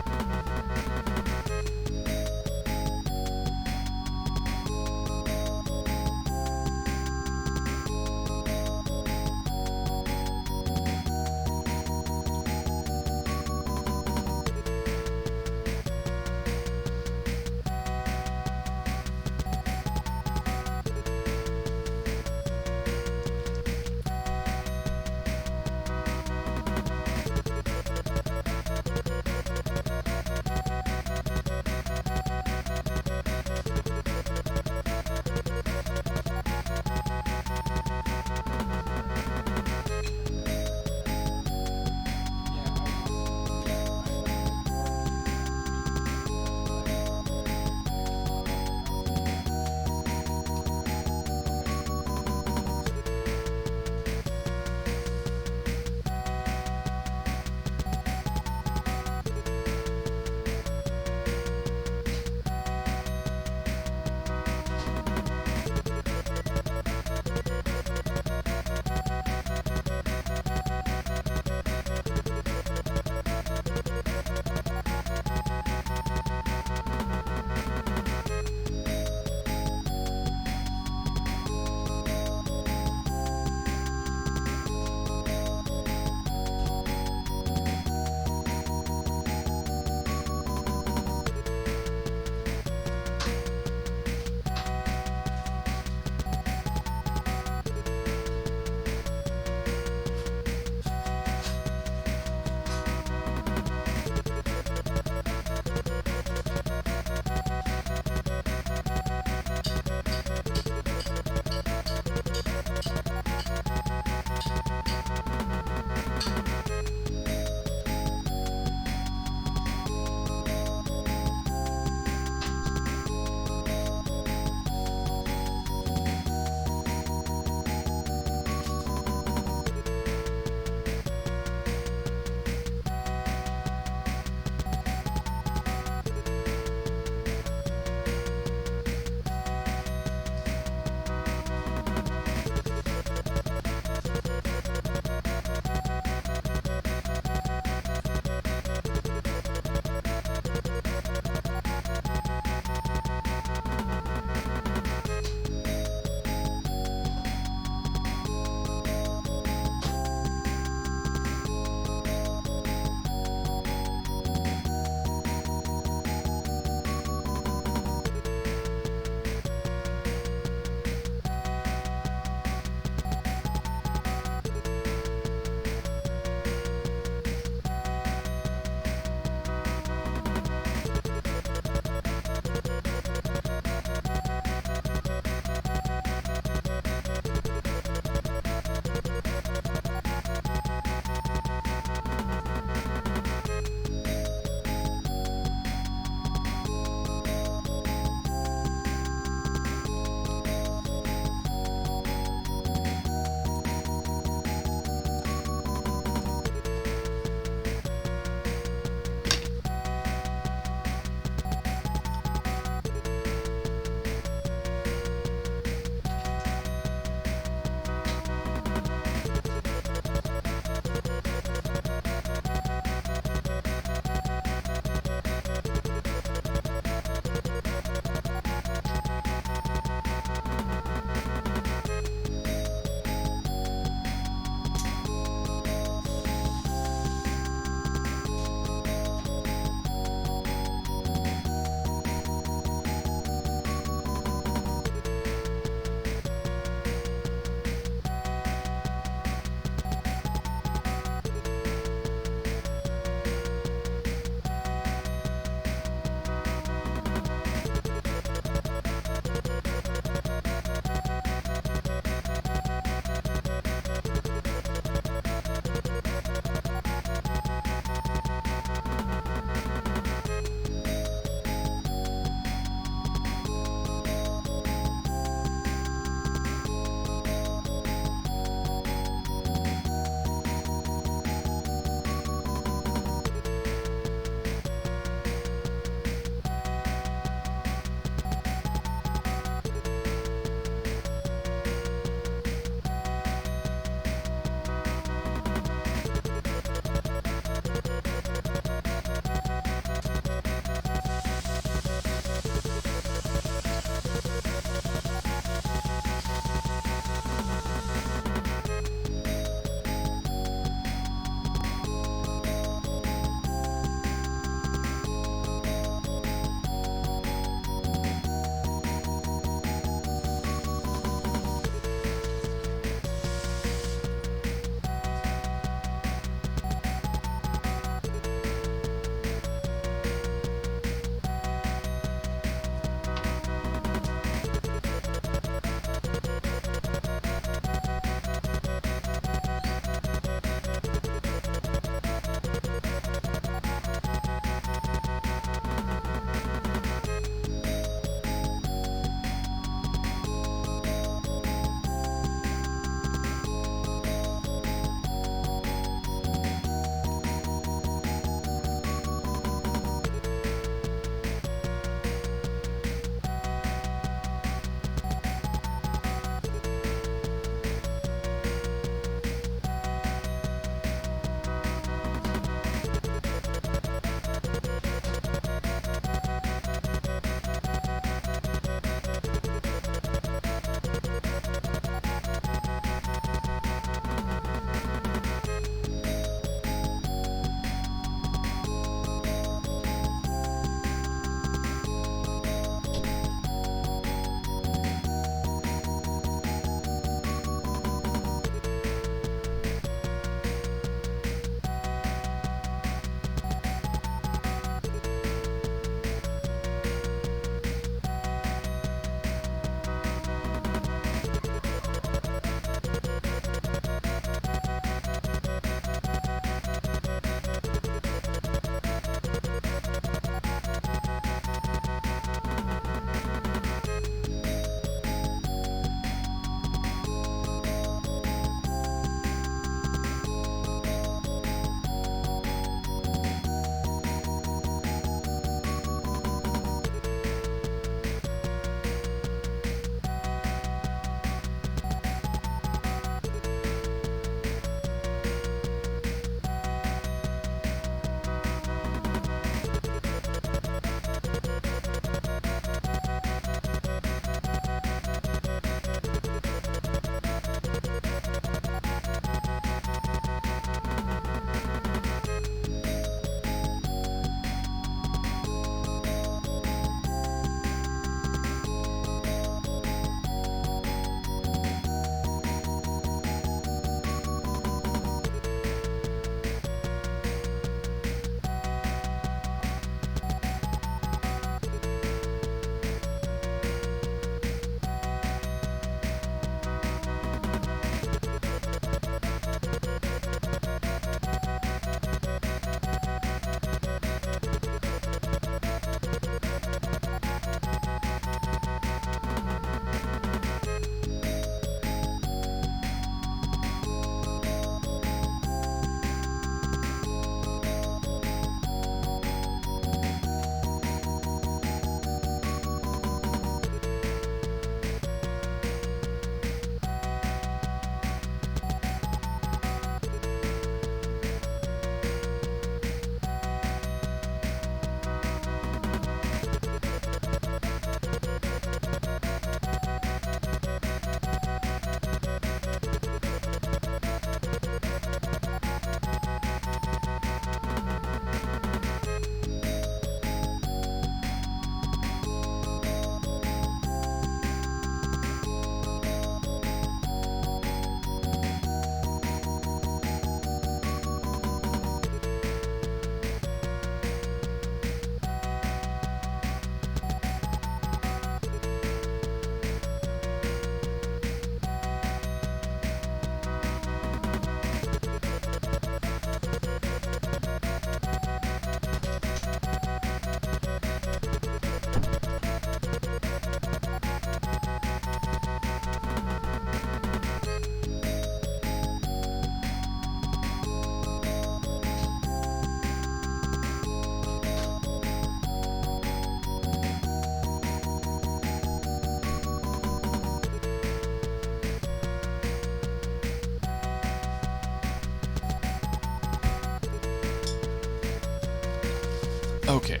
Okay,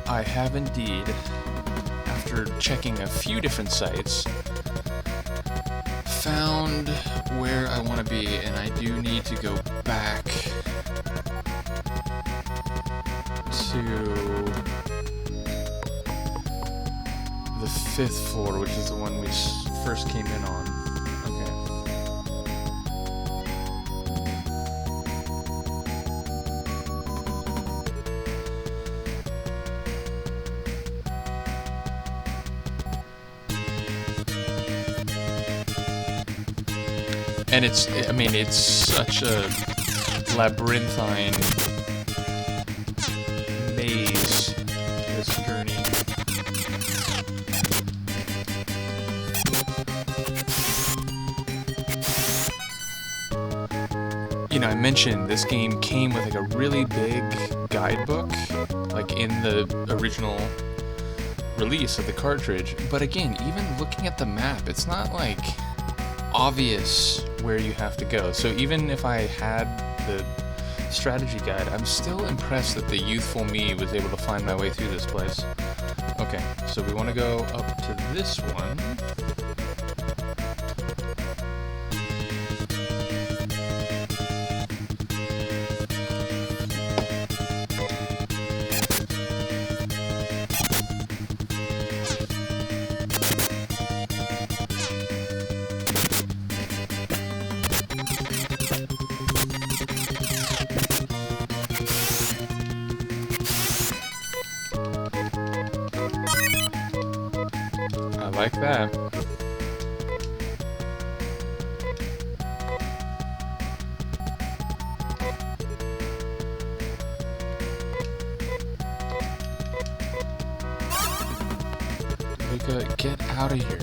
I have indeed, after checking a few different sites, found where I want to be, and I do need to go back to the 5th floor, which is the one we first came in on. Okay. And it's such a labyrinthine maze, this journey. You know, I mentioned this game came with like a really big guidebook, like in the original release of the cartridge. But again, even looking at the map, it's not like obvious where you have to go. So even if I had the strategy guide, I'm still impressed that the youthful me was able to find my way through this place. Okay, so we want to go up to this one. Like that. Luca, get out of here.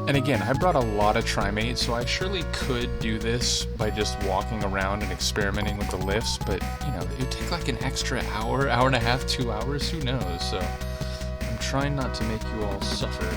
And again, I brought a lot of Trimates, so I surely could do this by just walking around and experimenting with the lifts, but, you know, it would take like an extra hour, hour and a half, 2 hours, who knows, so I'm trying not to make you all suffer.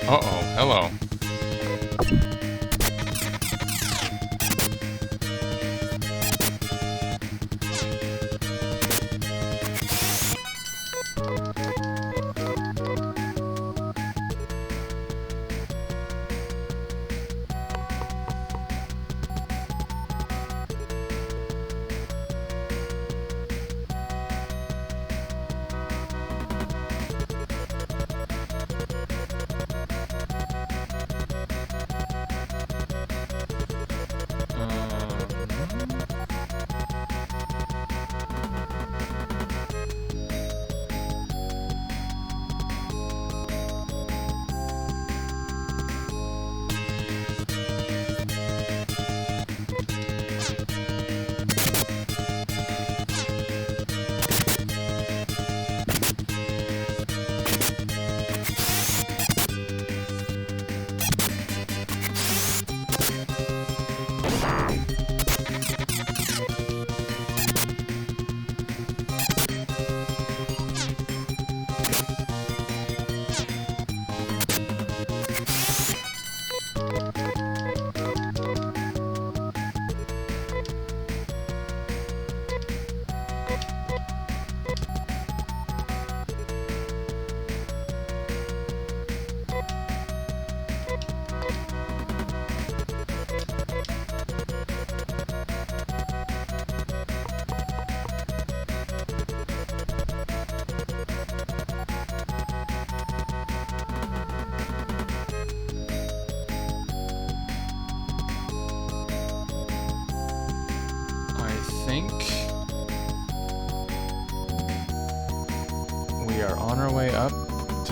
Uh-oh, hello.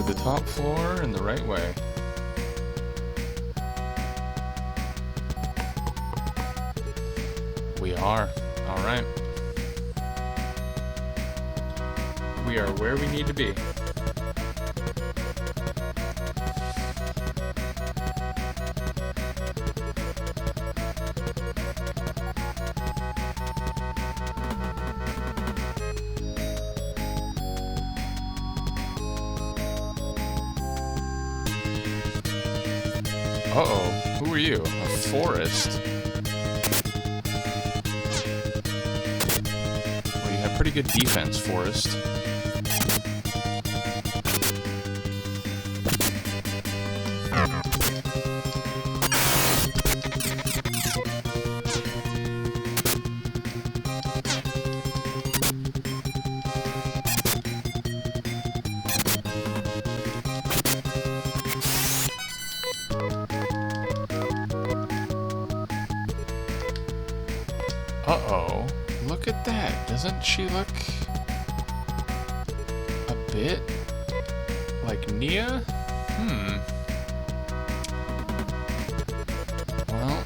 the top floor in the right way. We are. Alright. We are where we need to be. Uh-oh, who are you? A forest? Well, you have pretty good defense, forest. Uh-oh, look at that. Doesn't she look a bit like Nia? Well,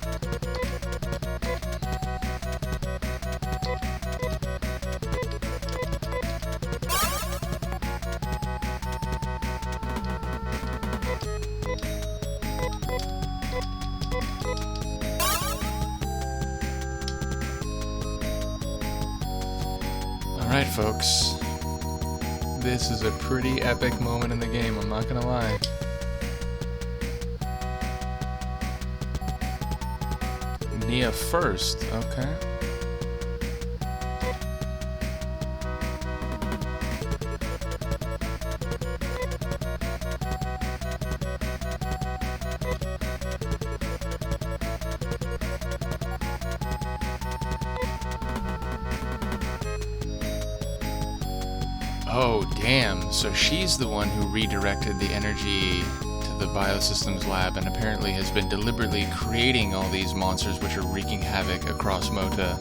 alright, folks. This is a pretty epic moment in the game, I'm not gonna lie. Nia first, okay. Oh, damn. So she's the one who redirected the energy to the biosystems lab and apparently has been deliberately creating all these monsters which are wreaking havoc across Mota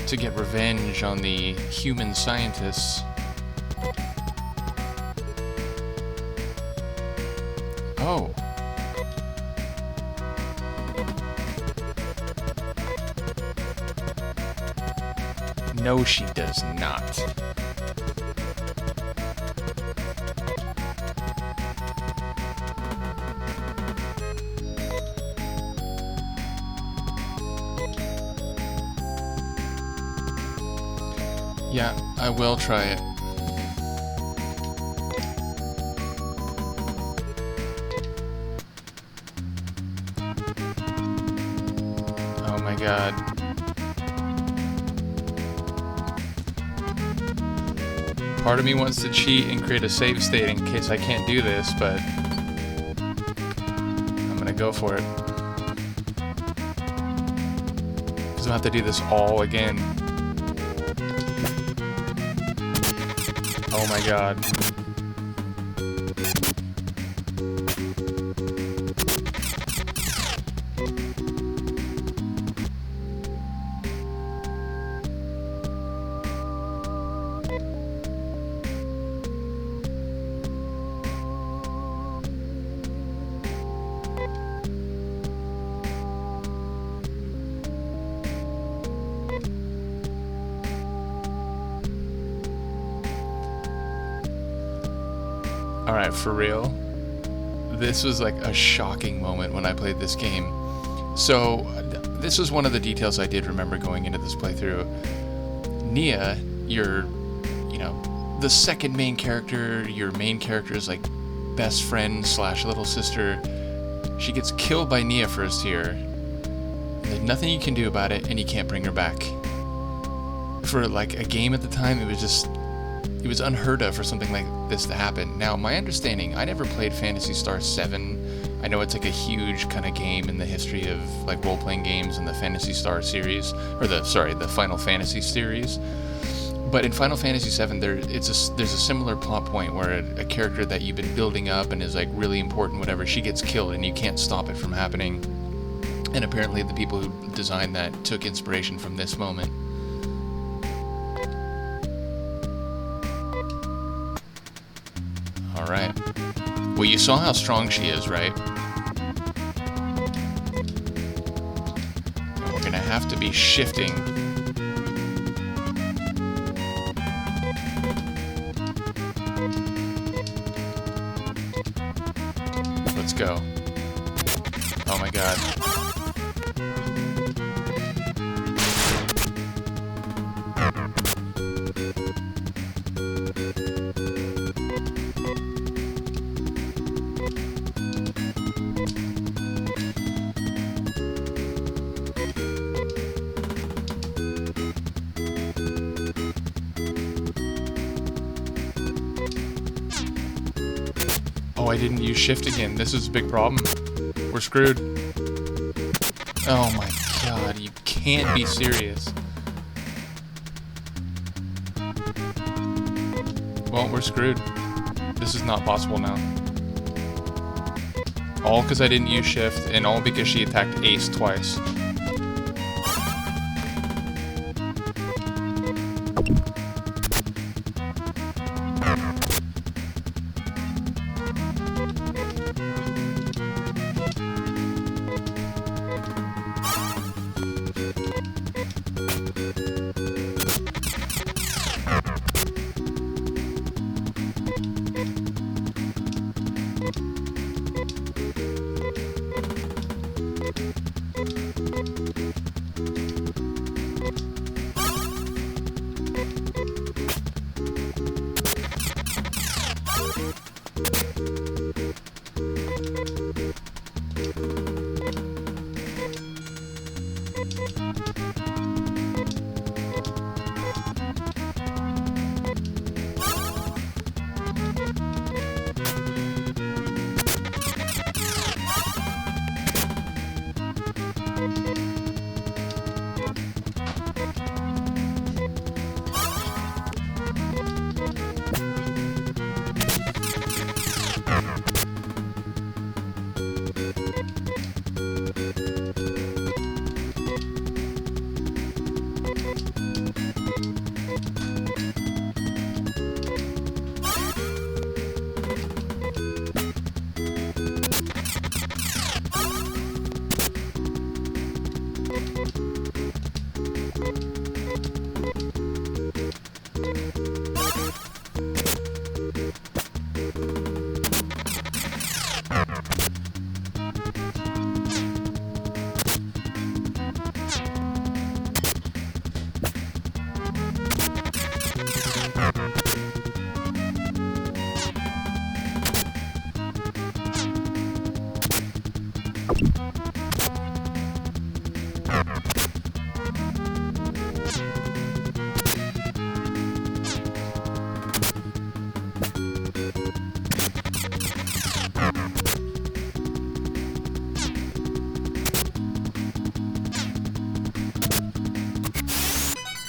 to get revenge on the human scientists. Oh. No, she does not. Yeah, I will try it. Oh my god. Part of me wants to cheat and create a save state in case I can't do this, but I'm gonna go for it. Because I'm gonna have to do this all again. Oh my god. Alright, for real, this was like a shocking moment when I played this game. So, this was one of the details I did remember going into this playthrough. Nia, your, the second main character, your main character's like best friend slash little sister, she gets killed by Nia first here. There's nothing you can do about it, and you can't bring her back. For like a game at the time, it was unheard of for something like this to happen. Now, my understanding, I never played Phantasy Star 7. I know it's like a huge kind of game in the history of like role-playing games in the Phantasy Star series, or the Final Fantasy series. But in Final Fantasy 7, there's a similar plot point where a character that you've been building up and is like really important, whatever, she gets killed and you can't stop it from happening. And apparently the people who designed that took inspiration from this moment. Alright. Well, you saw how strong she is, right? And we're gonna have to be shifting. Let's go. Oh my god. Oh, I didn't use shift again. This is a big problem. We're screwed. Oh my god, you can't be serious. Well, we're screwed. This is not possible now. All because I didn't use shift, and all because she attacked Ace twice.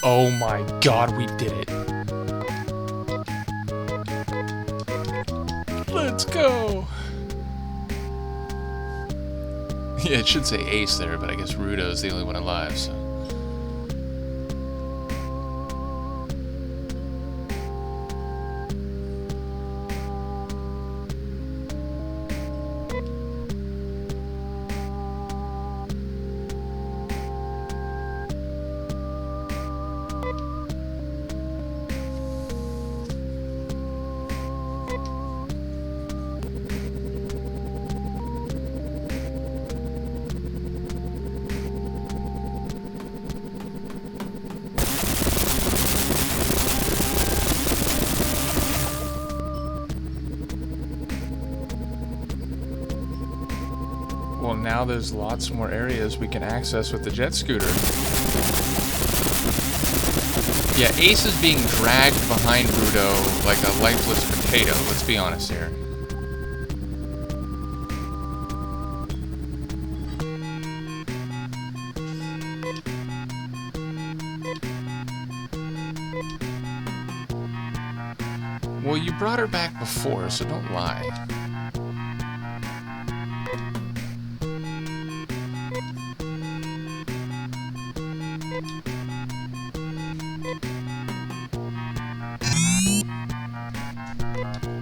Oh my god, we did it. Let's go. Yeah, it should say Ace there, but I guess Rudo's the only one alive, so. Well, now there's lots more areas we can access with the jet scooter. Yeah, Ace is being dragged behind Rudo like a lifeless potato, let's be honest here. Well, you brought her back before, so don't lie.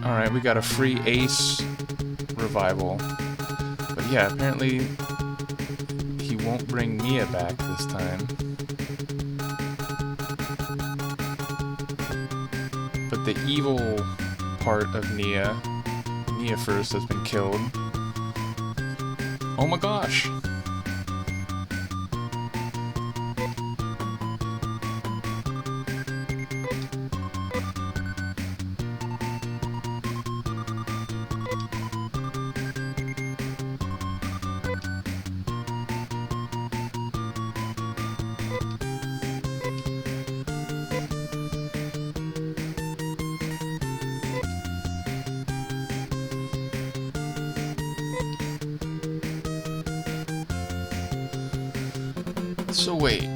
Alright, we got a free Ace revival. But yeah, apparently he won't bring Nia back this time. But the evil part of Nia first, has been killed. Oh my gosh! So wait,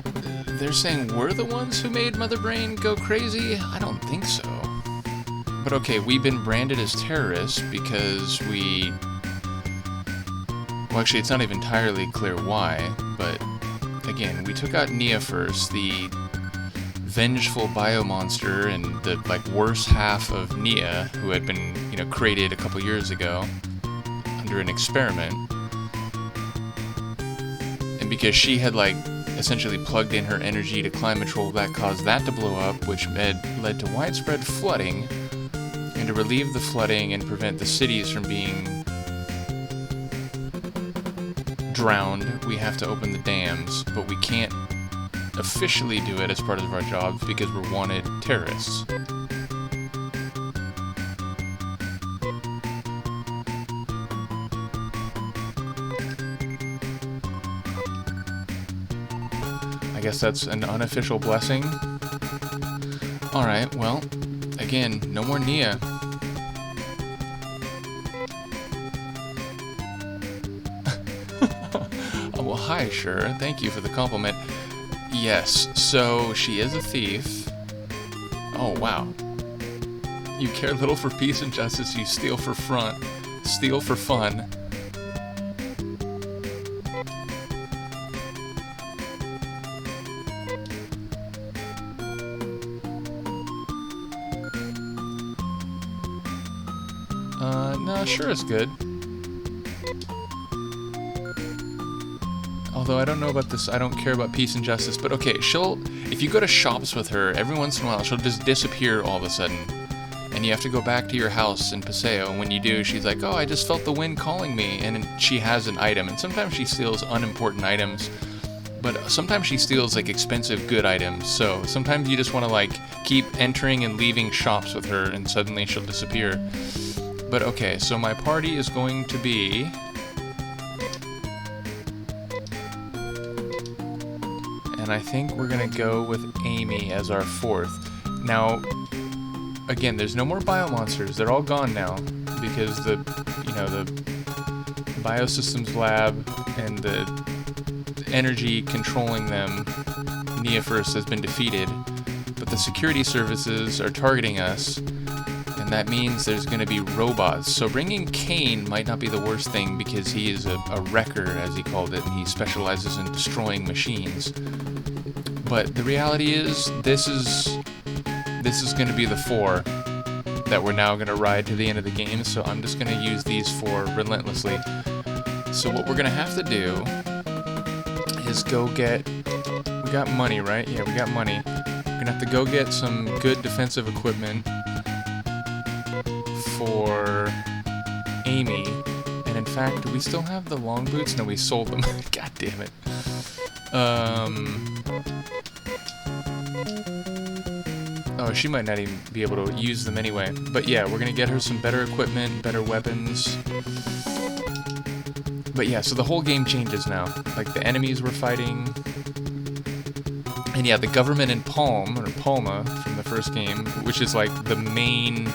they're saying we're the ones who made Mother Brain go crazy? I don't think so. But okay, we've been branded as terrorists because we... Well, actually, it's not even entirely clear why, but again, we took out Nia first, the vengeful biomonster and the, like, worst half of Nia, who had been, you know, created a couple years ago under an experiment. And because she had, like, essentially plugged in her energy to Climatrol, that caused that to blow up, which led to widespread flooding. And to relieve the flooding and prevent the cities from being drowned, we have to open the dams, but we can't officially do it as part of our jobs because we're wanted terrorists. I guess that's an unofficial blessing. Alright, well, again, no more Nia. Oh, well, hi, sure. Thank you for the compliment. Yes, so she is a thief. Oh, wow. You care little for peace and justice, you steal for fun. No, sure is good. Although I don't know about this, I don't care about peace and justice, but okay, if you go to shops with her, every once in a while, she'll just disappear all of a sudden. And you have to go back to your house in Paseo, and when you do, she's like, oh, I just felt the wind calling me, and she has an item. And sometimes she steals unimportant items, but sometimes she steals, like, expensive good items. So sometimes you just want to, like, keep entering and leaving shops with her, and suddenly she'll disappear. But okay, so my party is going to be... And I think we're going to go with Amy as our fourth. Now, again, there's no more biomonsters. They're all gone now because the Biosystems Lab and the energy controlling them, Nia First, has been defeated. But the security services are targeting us. And that means there's going to be robots. So bringing Kane might not be the worst thing because he is a wrecker, as he called it, and he specializes in destroying machines. But the reality is, this is going to be the 4 that we're now going to ride to the end of the game, so I'm just going to use these 4 relentlessly. So what we're going to have to do is go get... We got money, right? Yeah, we got money. We're going to have to go get some good defensive equipment for Amy, and in fact, do we still have the long boots? No, we sold them. God damn it. Oh, she might not even be able to use them anyway. But yeah, we're gonna get her some better equipment, better weapons. But yeah, so the whole game changes now. Like, the enemies we're fighting. And yeah, the government in Palma from the first game, which is like the main...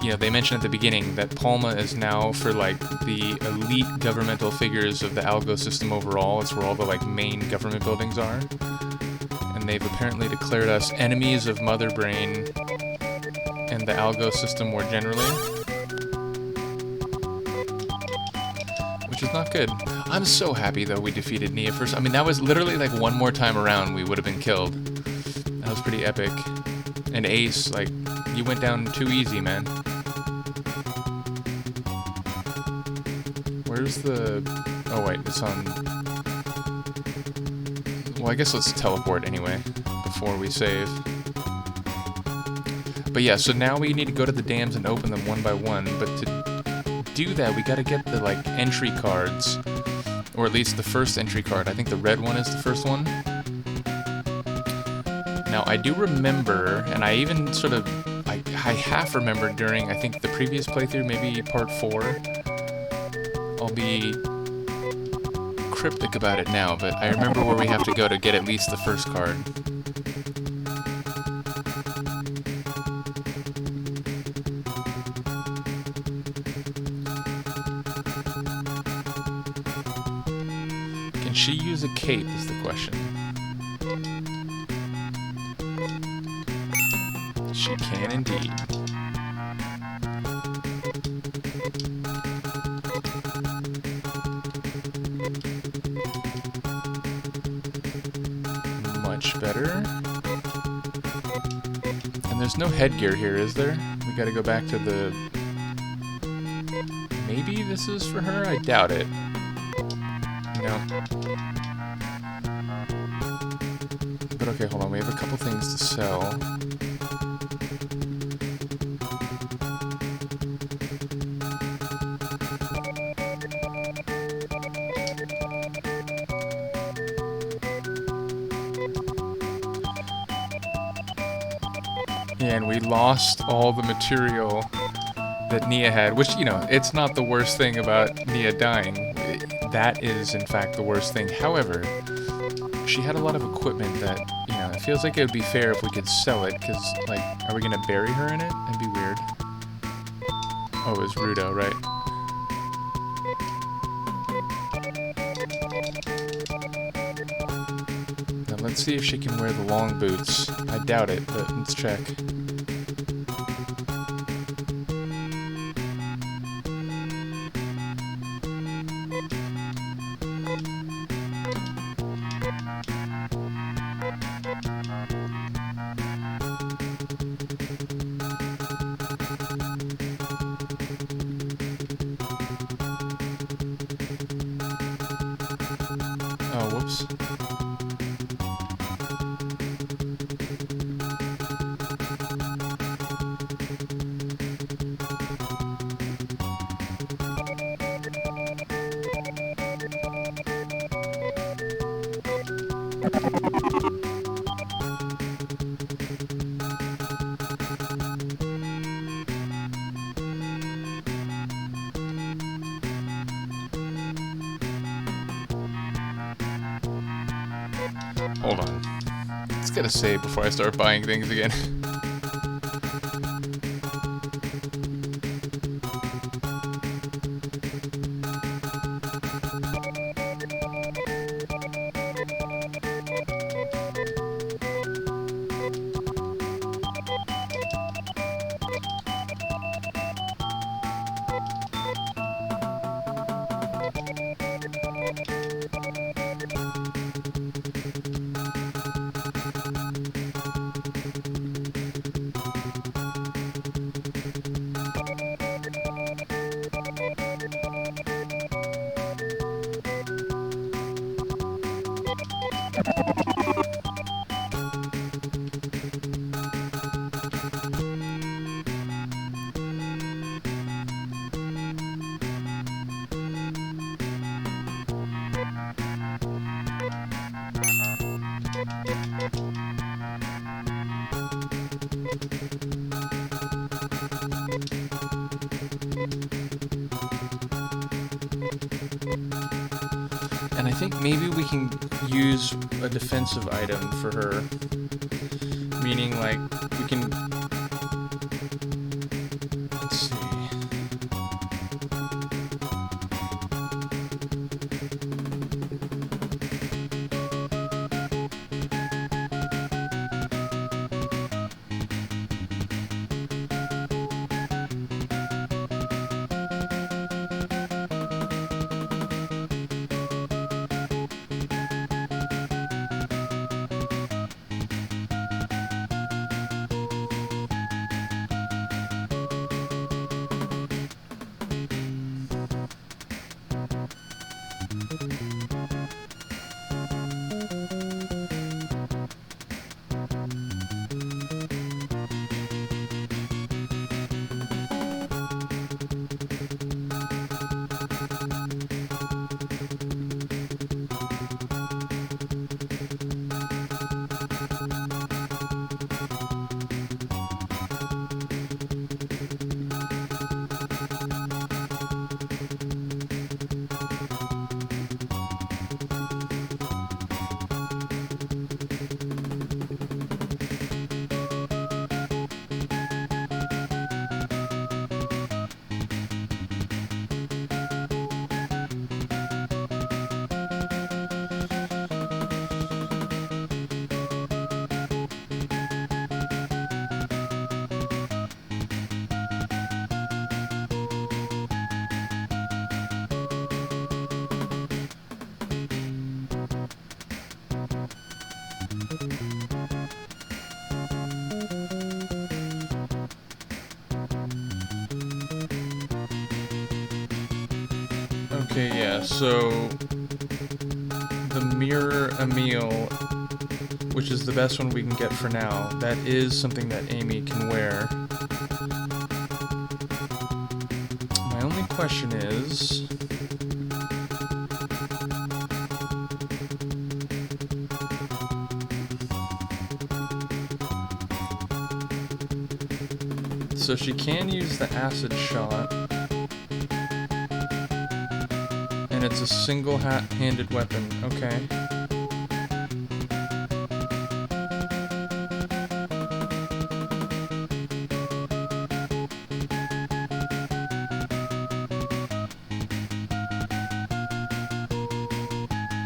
You know, they mentioned at the beginning that Palma is now for, like, the elite governmental figures of the Algo system overall. It's where all the, like, main government buildings are. And they've apparently declared us enemies of Mother Brain and the Algo system more generally. Which is not good. I'm so happy, though, we defeated Nia first. I mean, that was literally, like, one more time around we would have been killed. That was pretty epic. And Ace, like, you went down too easy, man. Where's the... Oh wait, it's on... Well, I guess let's teleport anyway, before we save. But yeah, so now we need to go to the dams and open them one by one, but to do that, we gotta get the, like, entry cards. Or at least the first entry card. I think the red one is the first one. Now, I do remember, and I even sort of... I half remembered during, I think, the previous playthrough, maybe part 4. I'll be cryptic about it now, but I remember where we have to go to get at least the first card. Can she use a cape is the question. She can indeed. Much better. And there's no headgear here, is there? We gotta go back to the... Maybe this is for her? I doubt it. No. But okay, hold on. We have a couple things to sell. And we lost all the material that Nia had, which, you know, it's not the worst thing about Nia dying. That is, in fact, the worst thing. However, she had a lot of equipment that, you know, it feels like it would be fair if we could sell it, because, like, are we going to bury her in it? That'd be weird. Oh, it was Rudo, right? Now, let's see if she can wear the long boots. I doubt it, but let's check. Oh, whoops. Hold on. Let's get a save before I start buying things again. And I think maybe we can use a defensive item for her. Meaning, like, we can... Let's see... Okay, yeah, so the Mirror Emil, which is the best one we can get for now, that is something that Amy can wear. My only question is... So she can use the acid shot, and it's a single-handed weapon, okay.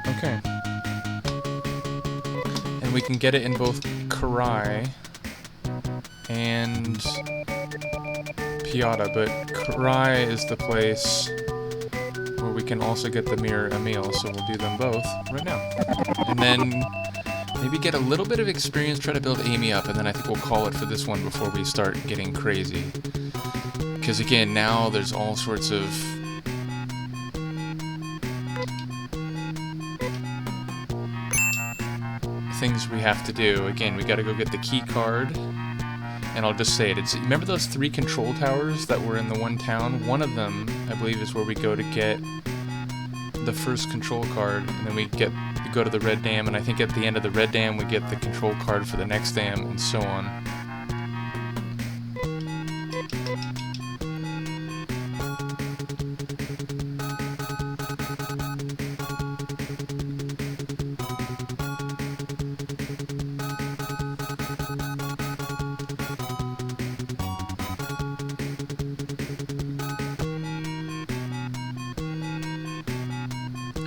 Okay. And we can get it in both Karai and Piata, but Karai is the place where we can also get the Mirror Emil, so we'll do them both right now. And then maybe get a little bit of experience, try to build Amy up, and then I think we'll call it for this one before we start getting crazy. Because again, now there's all sorts of things we have to do. Again, we gotta go get the key card. And I'll just say it. Remember those 3 control towers that were in the one town? One of them, I believe, is where we go to get the first control card, and then we go to the red dam, and I think at the end of the red dam we get the control card for the next dam, and so on.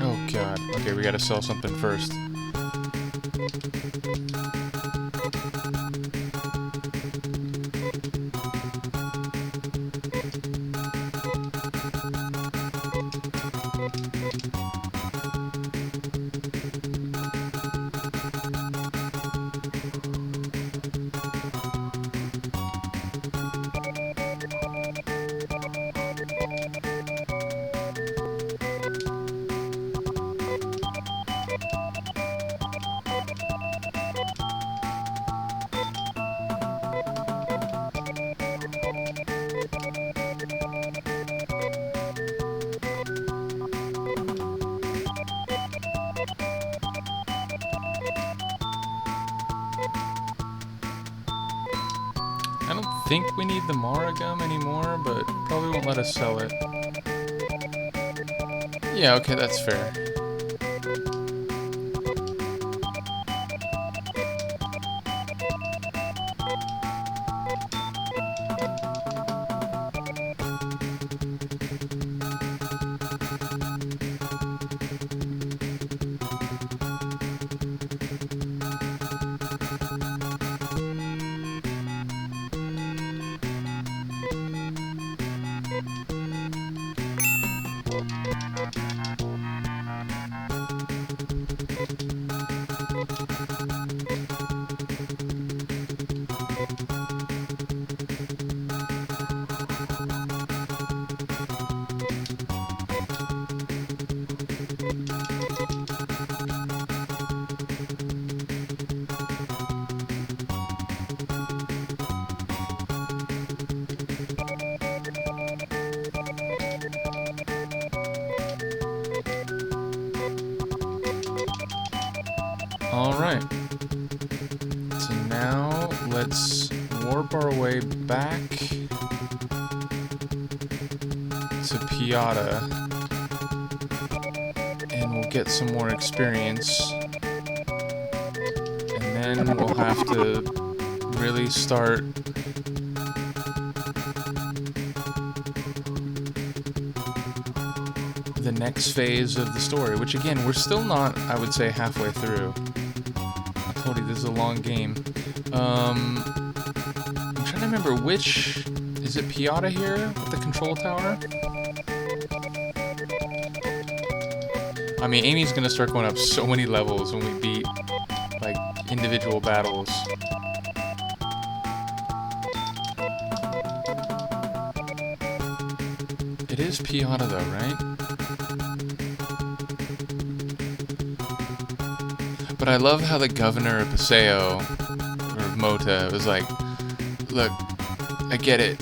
Oh god. Okay, we gotta sell something first. I don't think we need the Mara gum anymore, but probably won't let us sell it. Yeah, okay, that's fair. Alright. So now let's warp our way back to Piata, and we'll get some more experience, and then we'll have to really start the next phase of the story, which again, we're still not, I would say, halfway through. I told you this is a long game. I'm trying to remember which... Is it Piata here with the control tower? I mean, Amy's gonna start going up so many levels when we beat, like, individual battles. It is Piata though, right? But I love how the governor of Paseo, or Mota, was like, look, I get it.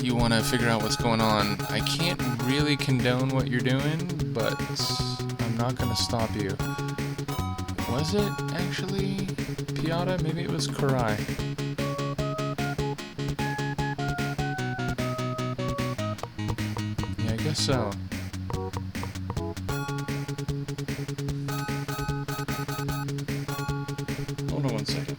You want to figure out what's going on. I can't really condone what you're doing, but I'm not going to stop you. Was it actually Piata? Maybe it was Karai. Yeah, I guess so. Hold on one second.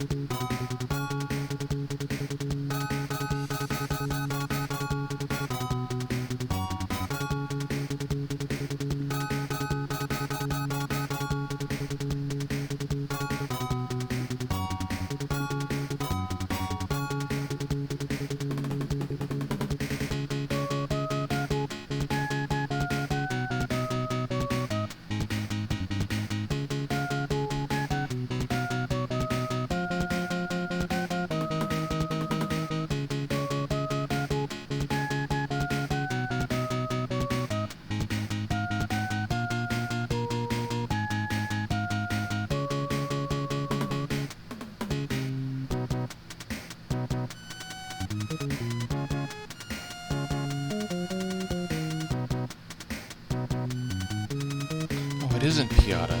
Oh, it isn't Piata.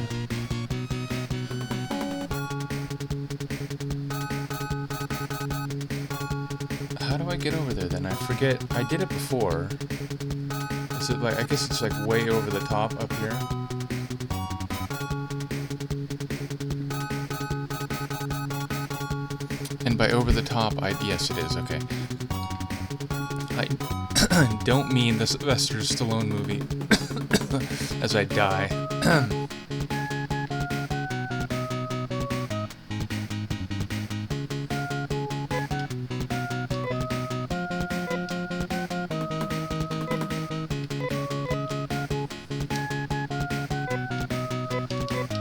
How do I get over there then? I forget. I did it before. Is it like, I guess it's like way over the top up here. And by over the top, yes it is, okay. I don't mean the Sylvester Stallone movie as I die.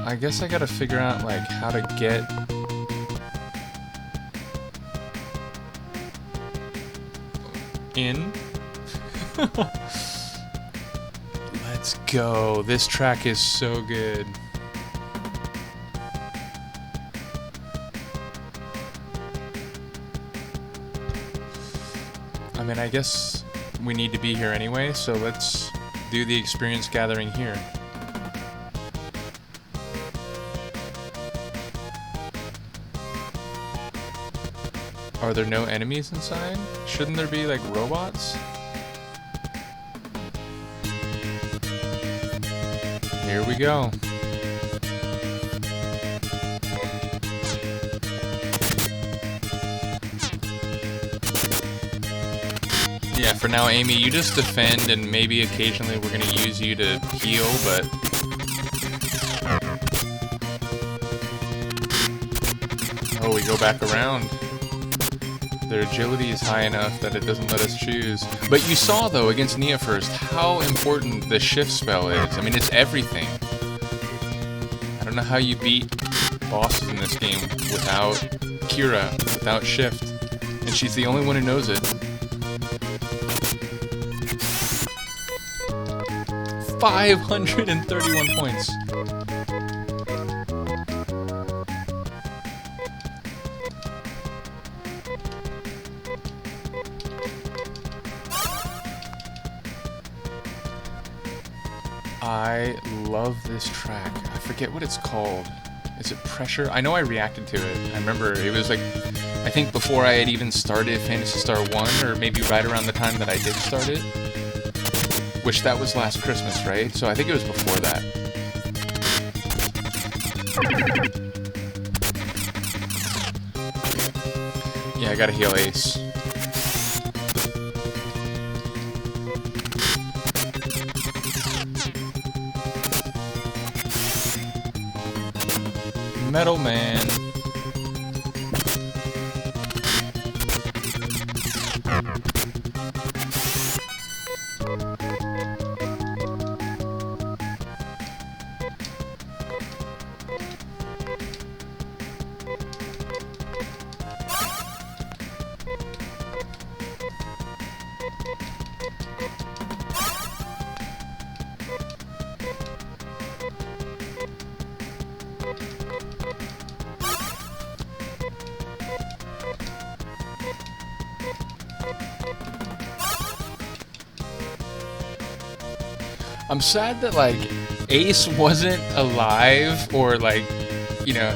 I guess I gotta figure out like how to get in. Let's go. This track is so good. I mean, I guess we need to be here anyway, so let's do the experience gathering here. Are there no enemies inside? Shouldn't there be, like, robots? Here we go. Yeah, for now, Amy, you just defend, and maybe occasionally we're gonna use you to heal, but... Oh, we go back around. Their agility is high enough that it doesn't let us choose. But you saw, though, against Nia first, how important the shift spell is. I mean, it's everything. I don't know how you beat bosses in this game without Kira, without shift. And she's the only one who knows it. 531 points. I love this track. I forget what it's called. Is it Pressure? I know I reacted to it. I remember it was like, I think before I had even started Phantasy Star 1, or maybe right around the time that I did start it. Which that was last Christmas, right? So I think it was before that. Yeah, I gotta heal Ace. Metal Man. I'm sad that, like, Ace wasn't alive, or, like, you know...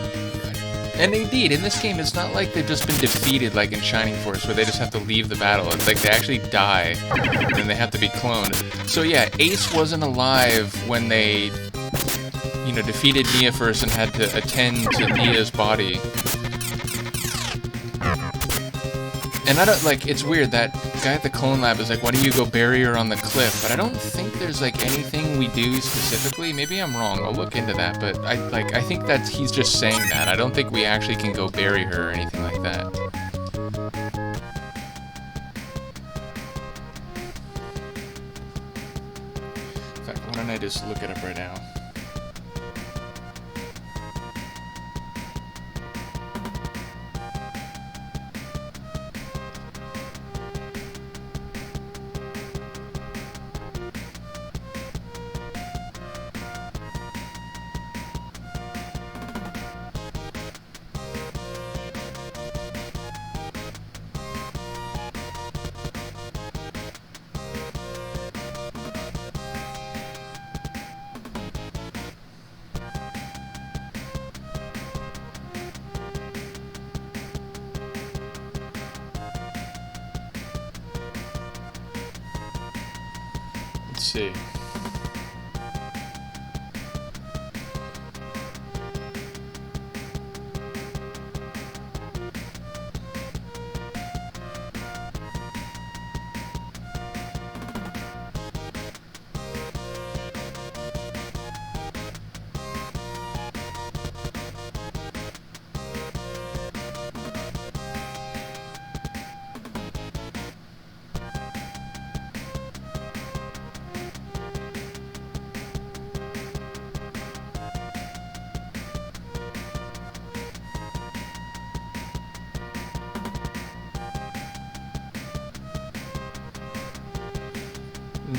And indeed, in this game, it's not like they've just been defeated like in Shining Force, where they just have to leave the battle. It's like they actually die, and then they have to be cloned. So yeah, Ace wasn't alive when they, you know, defeated Nia first and had to attend to Nia's body. And I don't, like, it's weird, that guy at the clone lab is like, why don't you go bury her on the cliff? But I don't think there's, like, anything we do specifically. Maybe I'm wrong, I'll look into that, but I think that he's just saying that. I don't think we actually can go bury her or anything like that. In fact, why don't I just look it up right now? Let's see.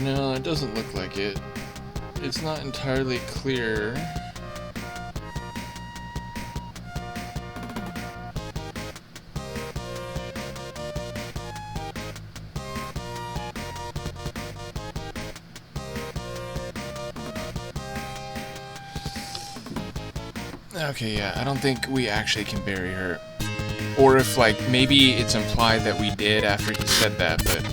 No, it doesn't look like it. It's not entirely clear. Okay, yeah, I don't think we actually can bury her. Or if, like, maybe it's implied that we did after he said that, but...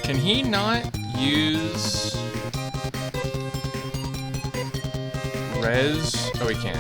Can he not use res? Oh, he can.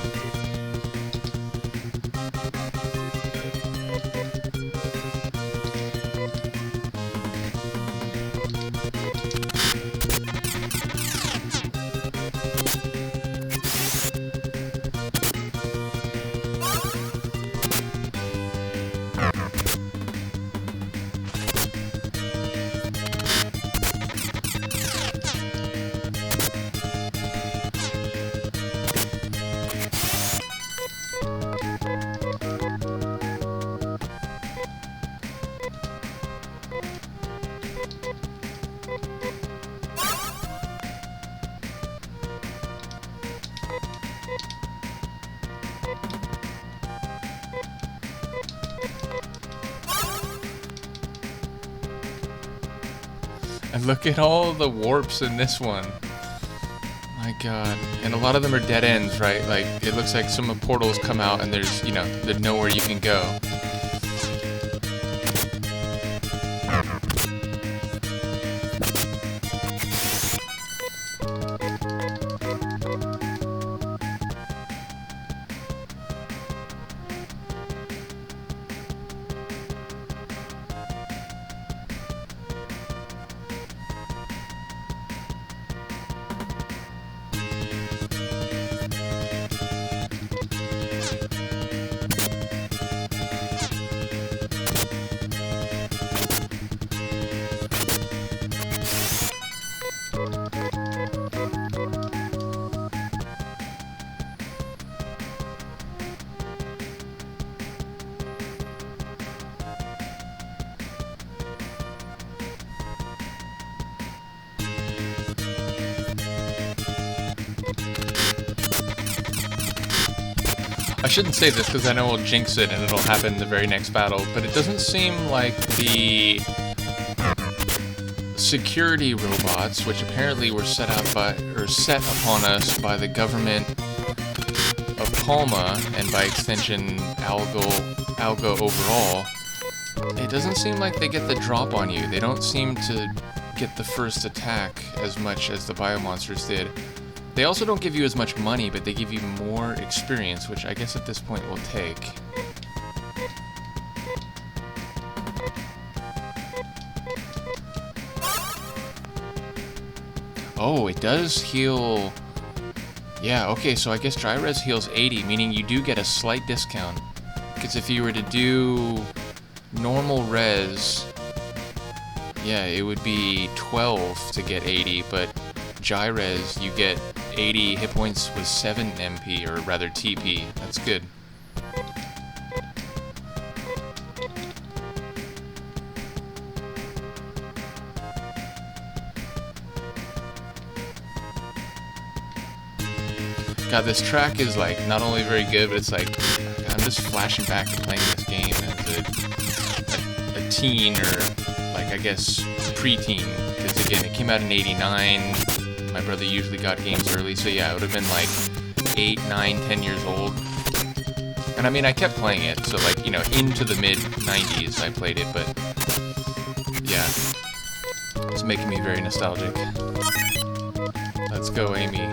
And look at all the warps in this one. My god. And a lot of them are dead ends, right? Like, it looks like some portals come out and there's, you know, there's nowhere you can go. I shouldn't say this because I know we'll jinx it and it'll happen in the very next battle, but it doesn't seem like the security robots, which apparently were set upon us by the government of Palma, and by extension Alga overall, it doesn't seem like they get the drop on you. They don't seem to get the first attack as much as the biomonsters did. They also don't give you as much money, but they give you more experience, which I guess at this point we'll take. Oh, it does heal... Yeah, okay, so I guess dry res heals 80, meaning you do get a slight discount. Because if you were to do normal res, yeah, it would be 12 to get 80, but Gy-Res, you get 80 hit points with 7 MP, or rather TP. That's good. God, this track is like not only very good, but it's like I'm just flashing back to playing this game as a teen, or like I guess preteen, because again it came out in '89. My brother usually got games early, so yeah, it would have been like 8, 9, 10 years old. And I mean, I kept playing it, so like, you know, into the mid-90s I played it, but yeah, it's making me very nostalgic. Let's go, Amy.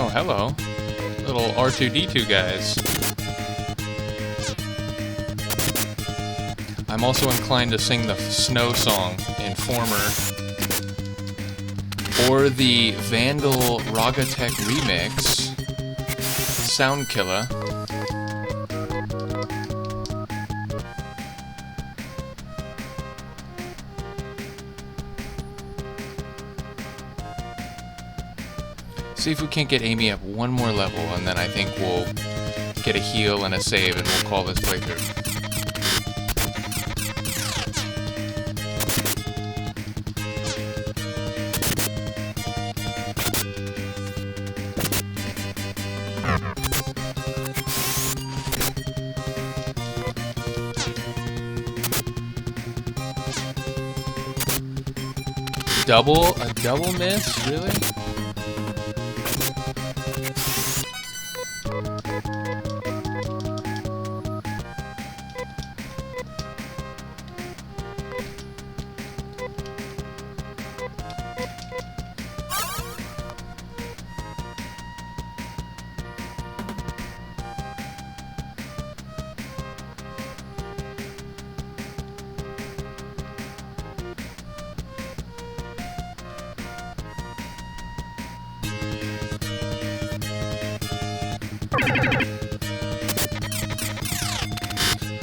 Oh, hello. Little R2-D2 guys. I'm also inclined to sing the Snow song in Former, or the Vandal Ragatech remix, Soundkiller. See if we can't get Amy up one more level, and then I think we'll get a heal and a save, and we'll call this playthrough. A double miss? Really?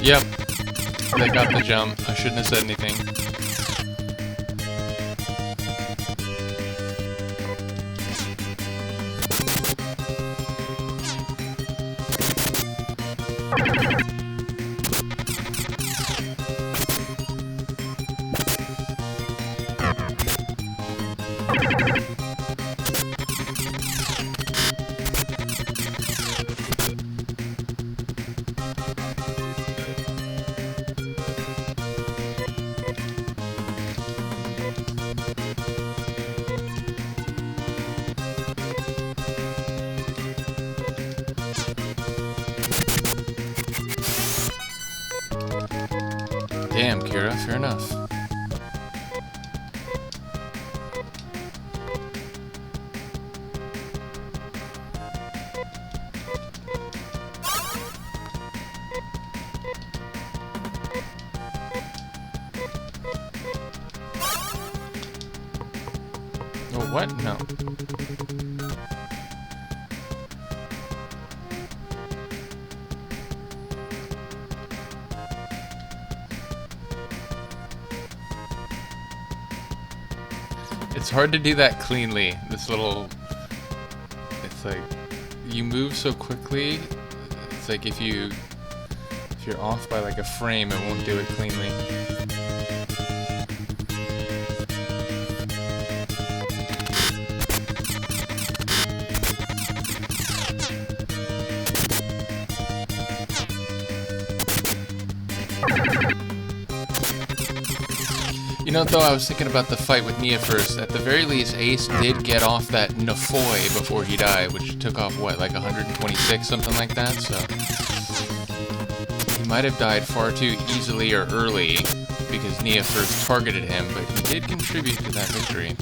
Yep, they got the jump. I shouldn't have said anything. Damn, Kira, fair enough. Oh, what? No. It's hard to do that cleanly. This little... It's like... You move so quickly. It's like if you're off by like a frame, it won't do it cleanly. You know, though, I was thinking about the fight with Nia first. At the very least, Ace did get off that Nafoy before he died, which took off, what, like 126, something like that? So, he might have died far too easily or early because Nia first targeted him, but he did contribute to that victory.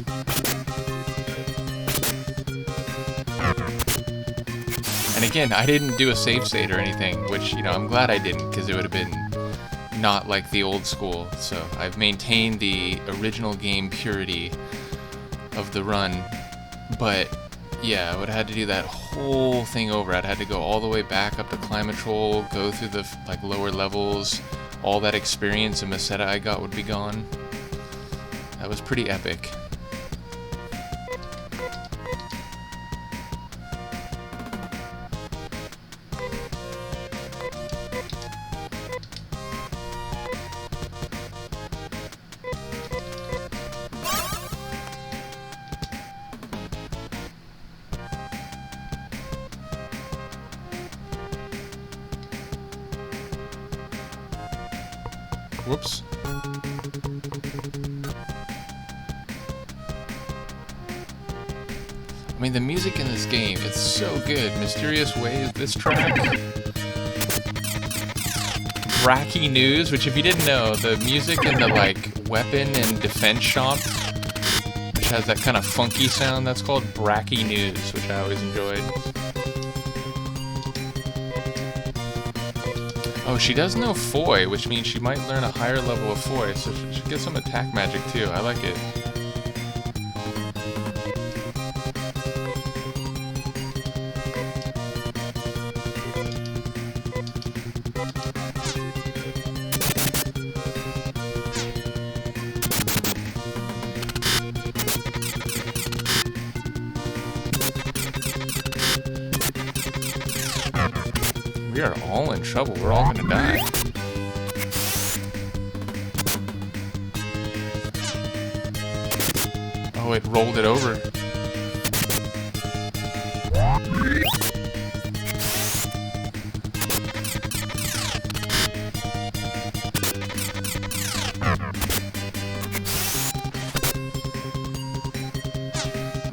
And again, I didn't do a save state or anything, which, you know, I'm glad I didn't, because it would have been not like the old school. So I've maintained the original game purity of the run, but yeah, I would have had to do that whole thing over. I'd had to go all the way back up to Climatrol, go through the like lower levels. All that experience and Meseta I got would be gone. That was pretty epic. Whoops. I mean, the music in this game, it's so good. Mysterious Ways, this track. Bracky News, which if you didn't know, the music in the, like, weapon and defense shop, which has that kind of funky sound, that's called Bracky News, which I always enjoyed. Oh, she does know Foy, which means she might learn a higher level of Foy, so she should get some attack magic too. I like it. We are all in trouble. We're all gonna die. Oh, it rolled it over.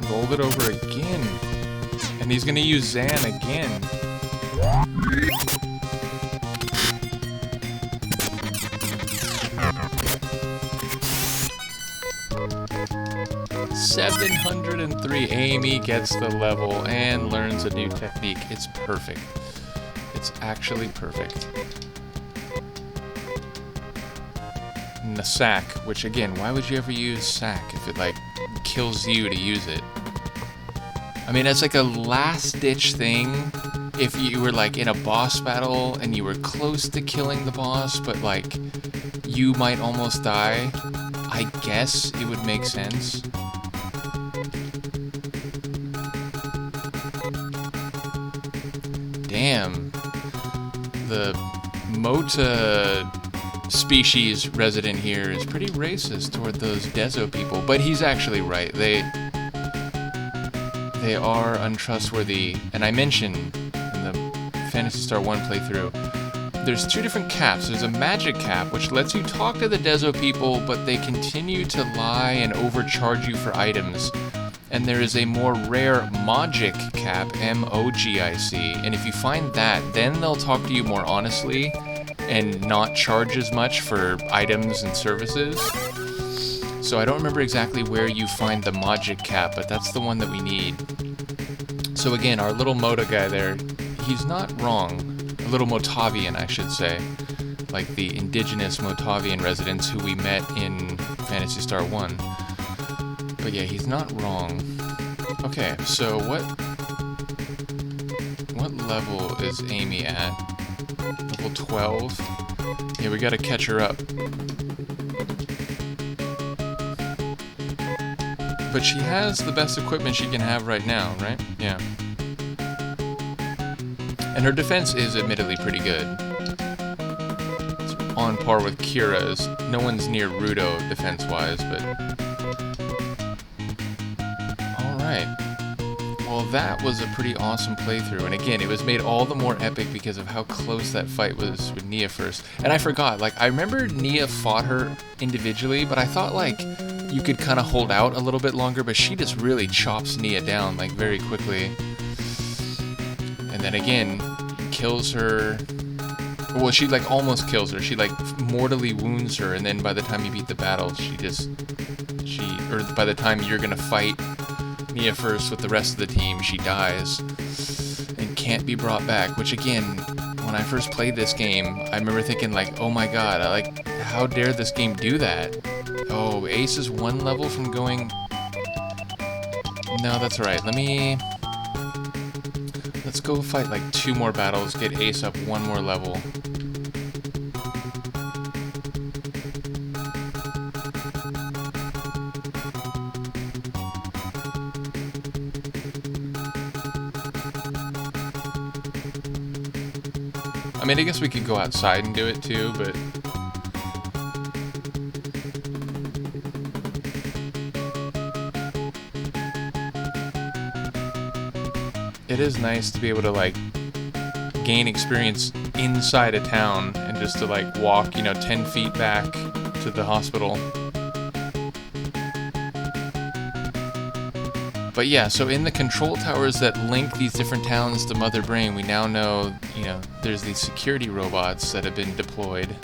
Rolled it over again. And he's gonna use Zan again. 703. Amy gets the level and learns a new technique. It's perfect. It's actually perfect. And the sack, which again, why would you ever use sack if it like kills you to use it? I mean, it's like a last-ditch thing if you were like in a boss battle and you were close to killing the boss, but like you might almost die. I guess it would make sense. Damn. The Mota species resident here is pretty racist toward those Dezo people, but he's actually right. They are untrustworthy, and I mentioned in the Phantasy Star 1 playthrough, there's two different caps. There's a magic cap, which lets you talk to the Dezo people, but they continue to lie and overcharge you for items. And there is a more rare Mogic cap, M-O-G-I-C, and if you find that, then they'll talk to you more honestly and not charge as much for items and services. So I don't remember exactly where you find the Mogic cap, but that's the one that we need. So again, our little Mota guy there, he's not wrong. A little Motavian, I should say. Like the indigenous Motavian residents who we met in Phantasy Star 1. But yeah, he's not wrong. Okay, so what level is Amy at? Level 12? Yeah, we gotta catch her up. But she has the best equipment she can have right now, right? Yeah. And her defense is admittedly pretty good. It's on par with Kira's. No one's near Rudo defense-wise, but... Alright. Well, that was a pretty awesome playthrough. And again, it was made all the more epic because of how close that fight was with Nia first. And I forgot, like, I remember Nia fought her individually, but I thought, like, you could kind of hold out a little bit longer, but she just really chops Nia down, like, very quickly. And then again, kills her. Well, she, like, almost kills her. She, like, mortally wounds her, and then by the time you beat the battle, or by the time you're gonna fight Nia first with the rest of the team, she dies and can't be brought back, which again, when I first played this game, I remember thinking, like, oh my god, like, how dare this game do that? Oh, Ace is one level from going... No, that's alright. Let's go fight like 2 more battles, get Ace up 1 more level. I mean, I guess we could go outside and do it too, but... It is nice to be able to, like, gain experience inside a town and just to, like, walk, 10 feet back to the hospital. But yeah, so in the control towers that link these different towns to Mother Brain, we now know, there's these security robots that have been deployed.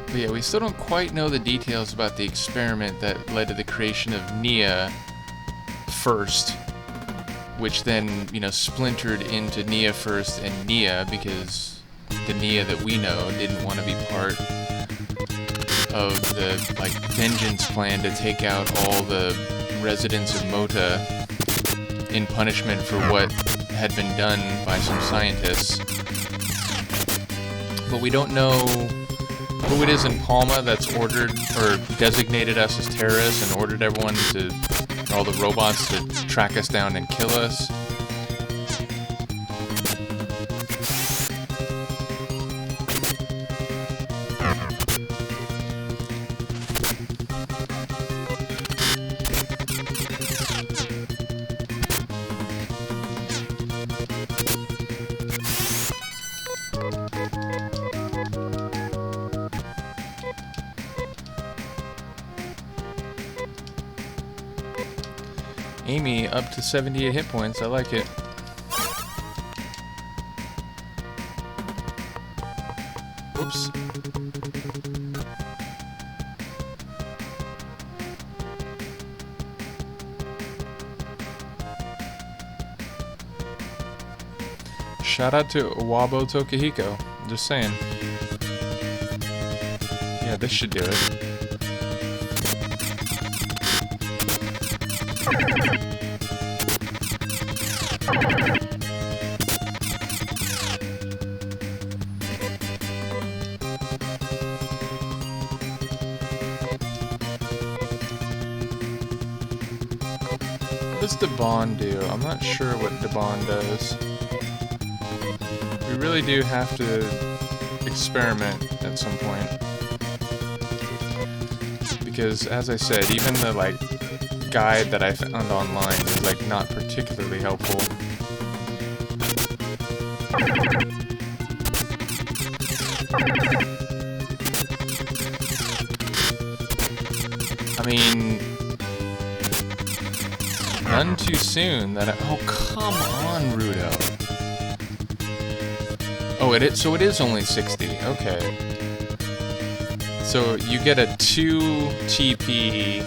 But yeah, we still don't quite know the details about the experiment that led to the creation of Nia first, which then, splintered into Nia first and Nia, because the Nia that we know didn't want to be part of the, like, vengeance plan to take out all the residents of Mota in punishment for what had been done by some scientists. But we don't know who it is in Palma that's ordered or designated us as terrorists and ordered everyone to, all the robots, to track us down and kill us. Amy up to 78 hit points, I like it. Whoops. Shout out to Wabo Tokihiko, just saying. Yeah, this should do it. What does Debon do? I'm not sure what Debon does. We really do have to experiment at some point. Because, as I said, even the, like, guide that I found online is, like, not particularly helpful. I mean, none too soon. Oh, come on, Rudo. Oh, so it is only 60. Okay. So you get a 2 TP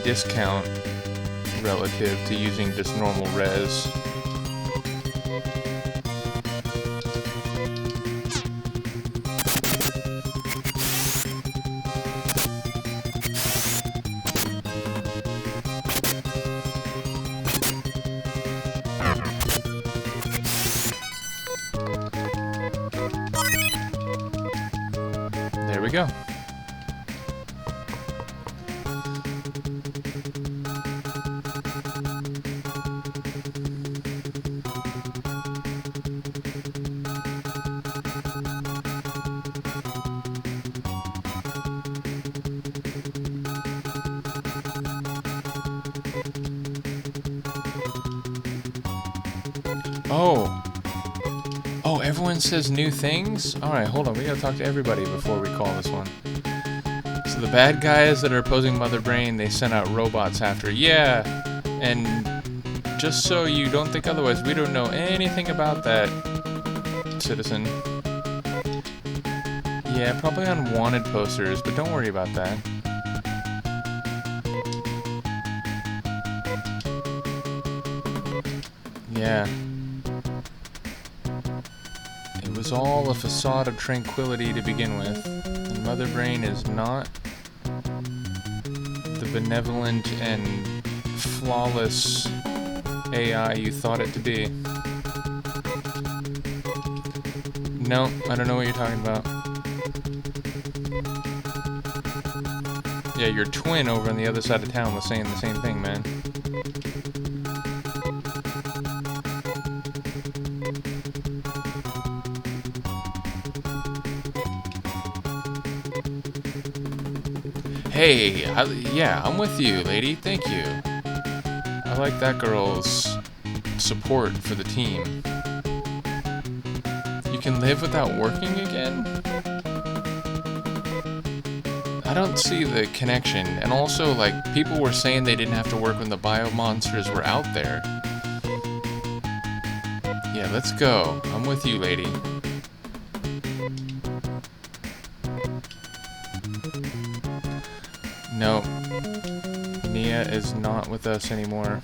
discount relative to using just normal res. go. Oh, everyone says new things? Alright, hold on. We gotta talk to everybody before we call this one. So the bad guys that are opposing Mother Brain, they sent out robots after. Yeah, and just so you don't think otherwise, we don't know anything about that, citizen. Yeah, probably on wanted posters, but don't worry about that. Yeah. It was all a facade of tranquility to begin with. And Mother Brain is not the benevolent and flawless AI you thought it to be. No, I don't know what you're talking about. Yeah, your twin over on the other side of town was saying the same thing, man. Hey, yeah, I'm with you, lady. Thank you. I like that girl's support for the team. You can live without working again? I don't see the connection. And also, like, people were saying they didn't have to work when the biomonsters were out there. Yeah, let's go. I'm with you, lady. No, Nia is not with us anymore.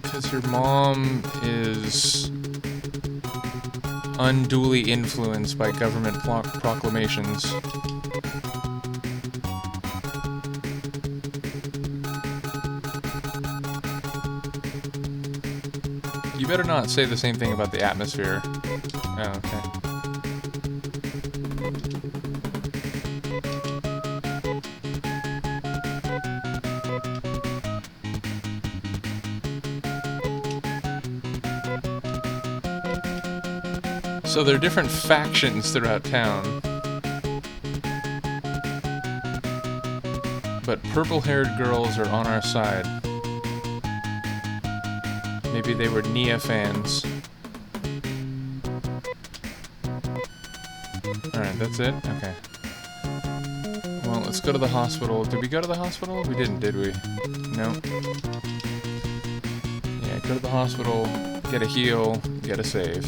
Because her mom is unduly influenced by government proclamations. You better not say the same thing about the atmosphere. Oh, okay. So there are different factions throughout town. But purple-haired girls are on our side. Maybe they were Nia fans. Alright, that's it? Okay. Well, let's go to the hospital. Did we go to the hospital? We didn't, did we? No. Yeah, go to the hospital, get a heal, get a save.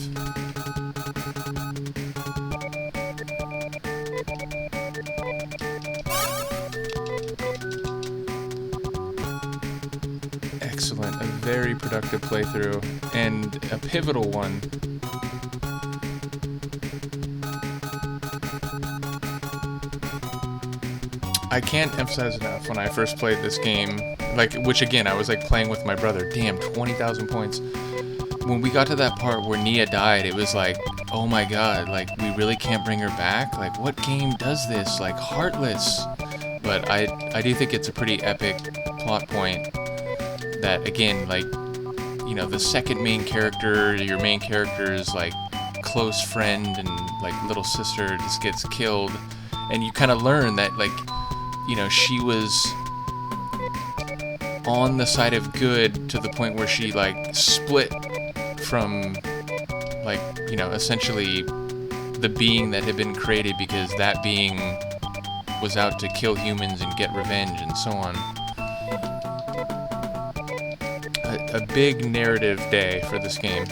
Excellent. A very productive playthrough. And a pivotal one. I can't emphasize enough when I first played this game, like, which again, I was like playing with my brother. Damn, 20,000 points. When we got to that part where Nia died, it was like, oh my god, like, we really can't bring her back? Like, what game does this? Like, Heartless. But I do think it's a pretty epic plot point that, again, like, you know, the second main character, your main character's, like, close friend and, like, little sister just gets killed. And you kind of learn that, like, you know, she was on the side of good to the point where she, like, split from, like, you know, essentially the being that had been created because that being was out to kill humans and get revenge and so on. A big narrative day for this game.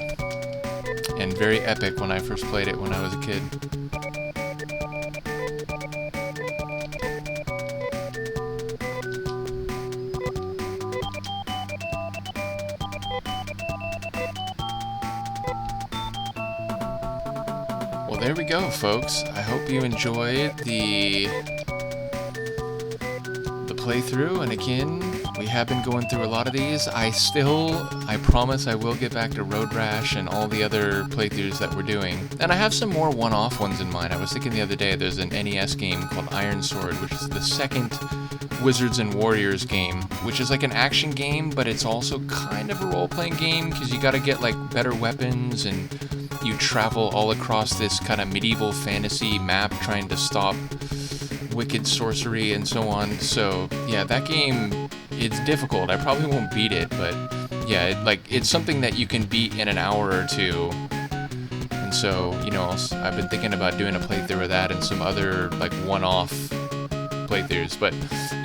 And very epic when I first played it when I was a kid. Well, there we go, folks. I hope you enjoyed the playthrough, and again, we have been going through a lot of these. I promise I will get back to Road Rash and all the other playthroughs that we're doing. And I have some more one-off ones in mind. I was thinking the other day, there's an NES game called Iron Sword, which is the second Wizards and Warriors game, which is like an action game, but it's also kind of a role-playing game, because you gotta get like better weapons, and you travel all across this kind of medieval fantasy map trying to stop wicked sorcery and so on. So yeah, that game, it's difficult. I probably won't beat it, but yeah, it's something that you can beat in an hour or two. And so, you know, I've been thinking about doing a playthrough of that and some other like one-off playthroughs. But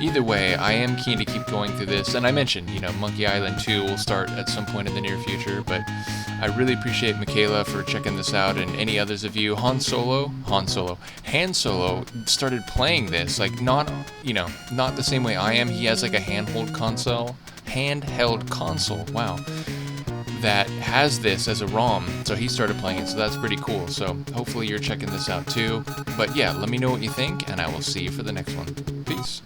either way, I am keen to keep going through this. And I mentioned, you know, Monkey Island 2 will start at some point in the near future, but I really appreciate Michaela for checking this out, and any others of you. Han Solo started playing this, like not the same way I am. He has like a handheld console, wow, that has this as a ROM, so he started playing it, so that's pretty cool. So hopefully you're checking this out too. But yeah, let me know what you think, and I will see you for the next one. Peace.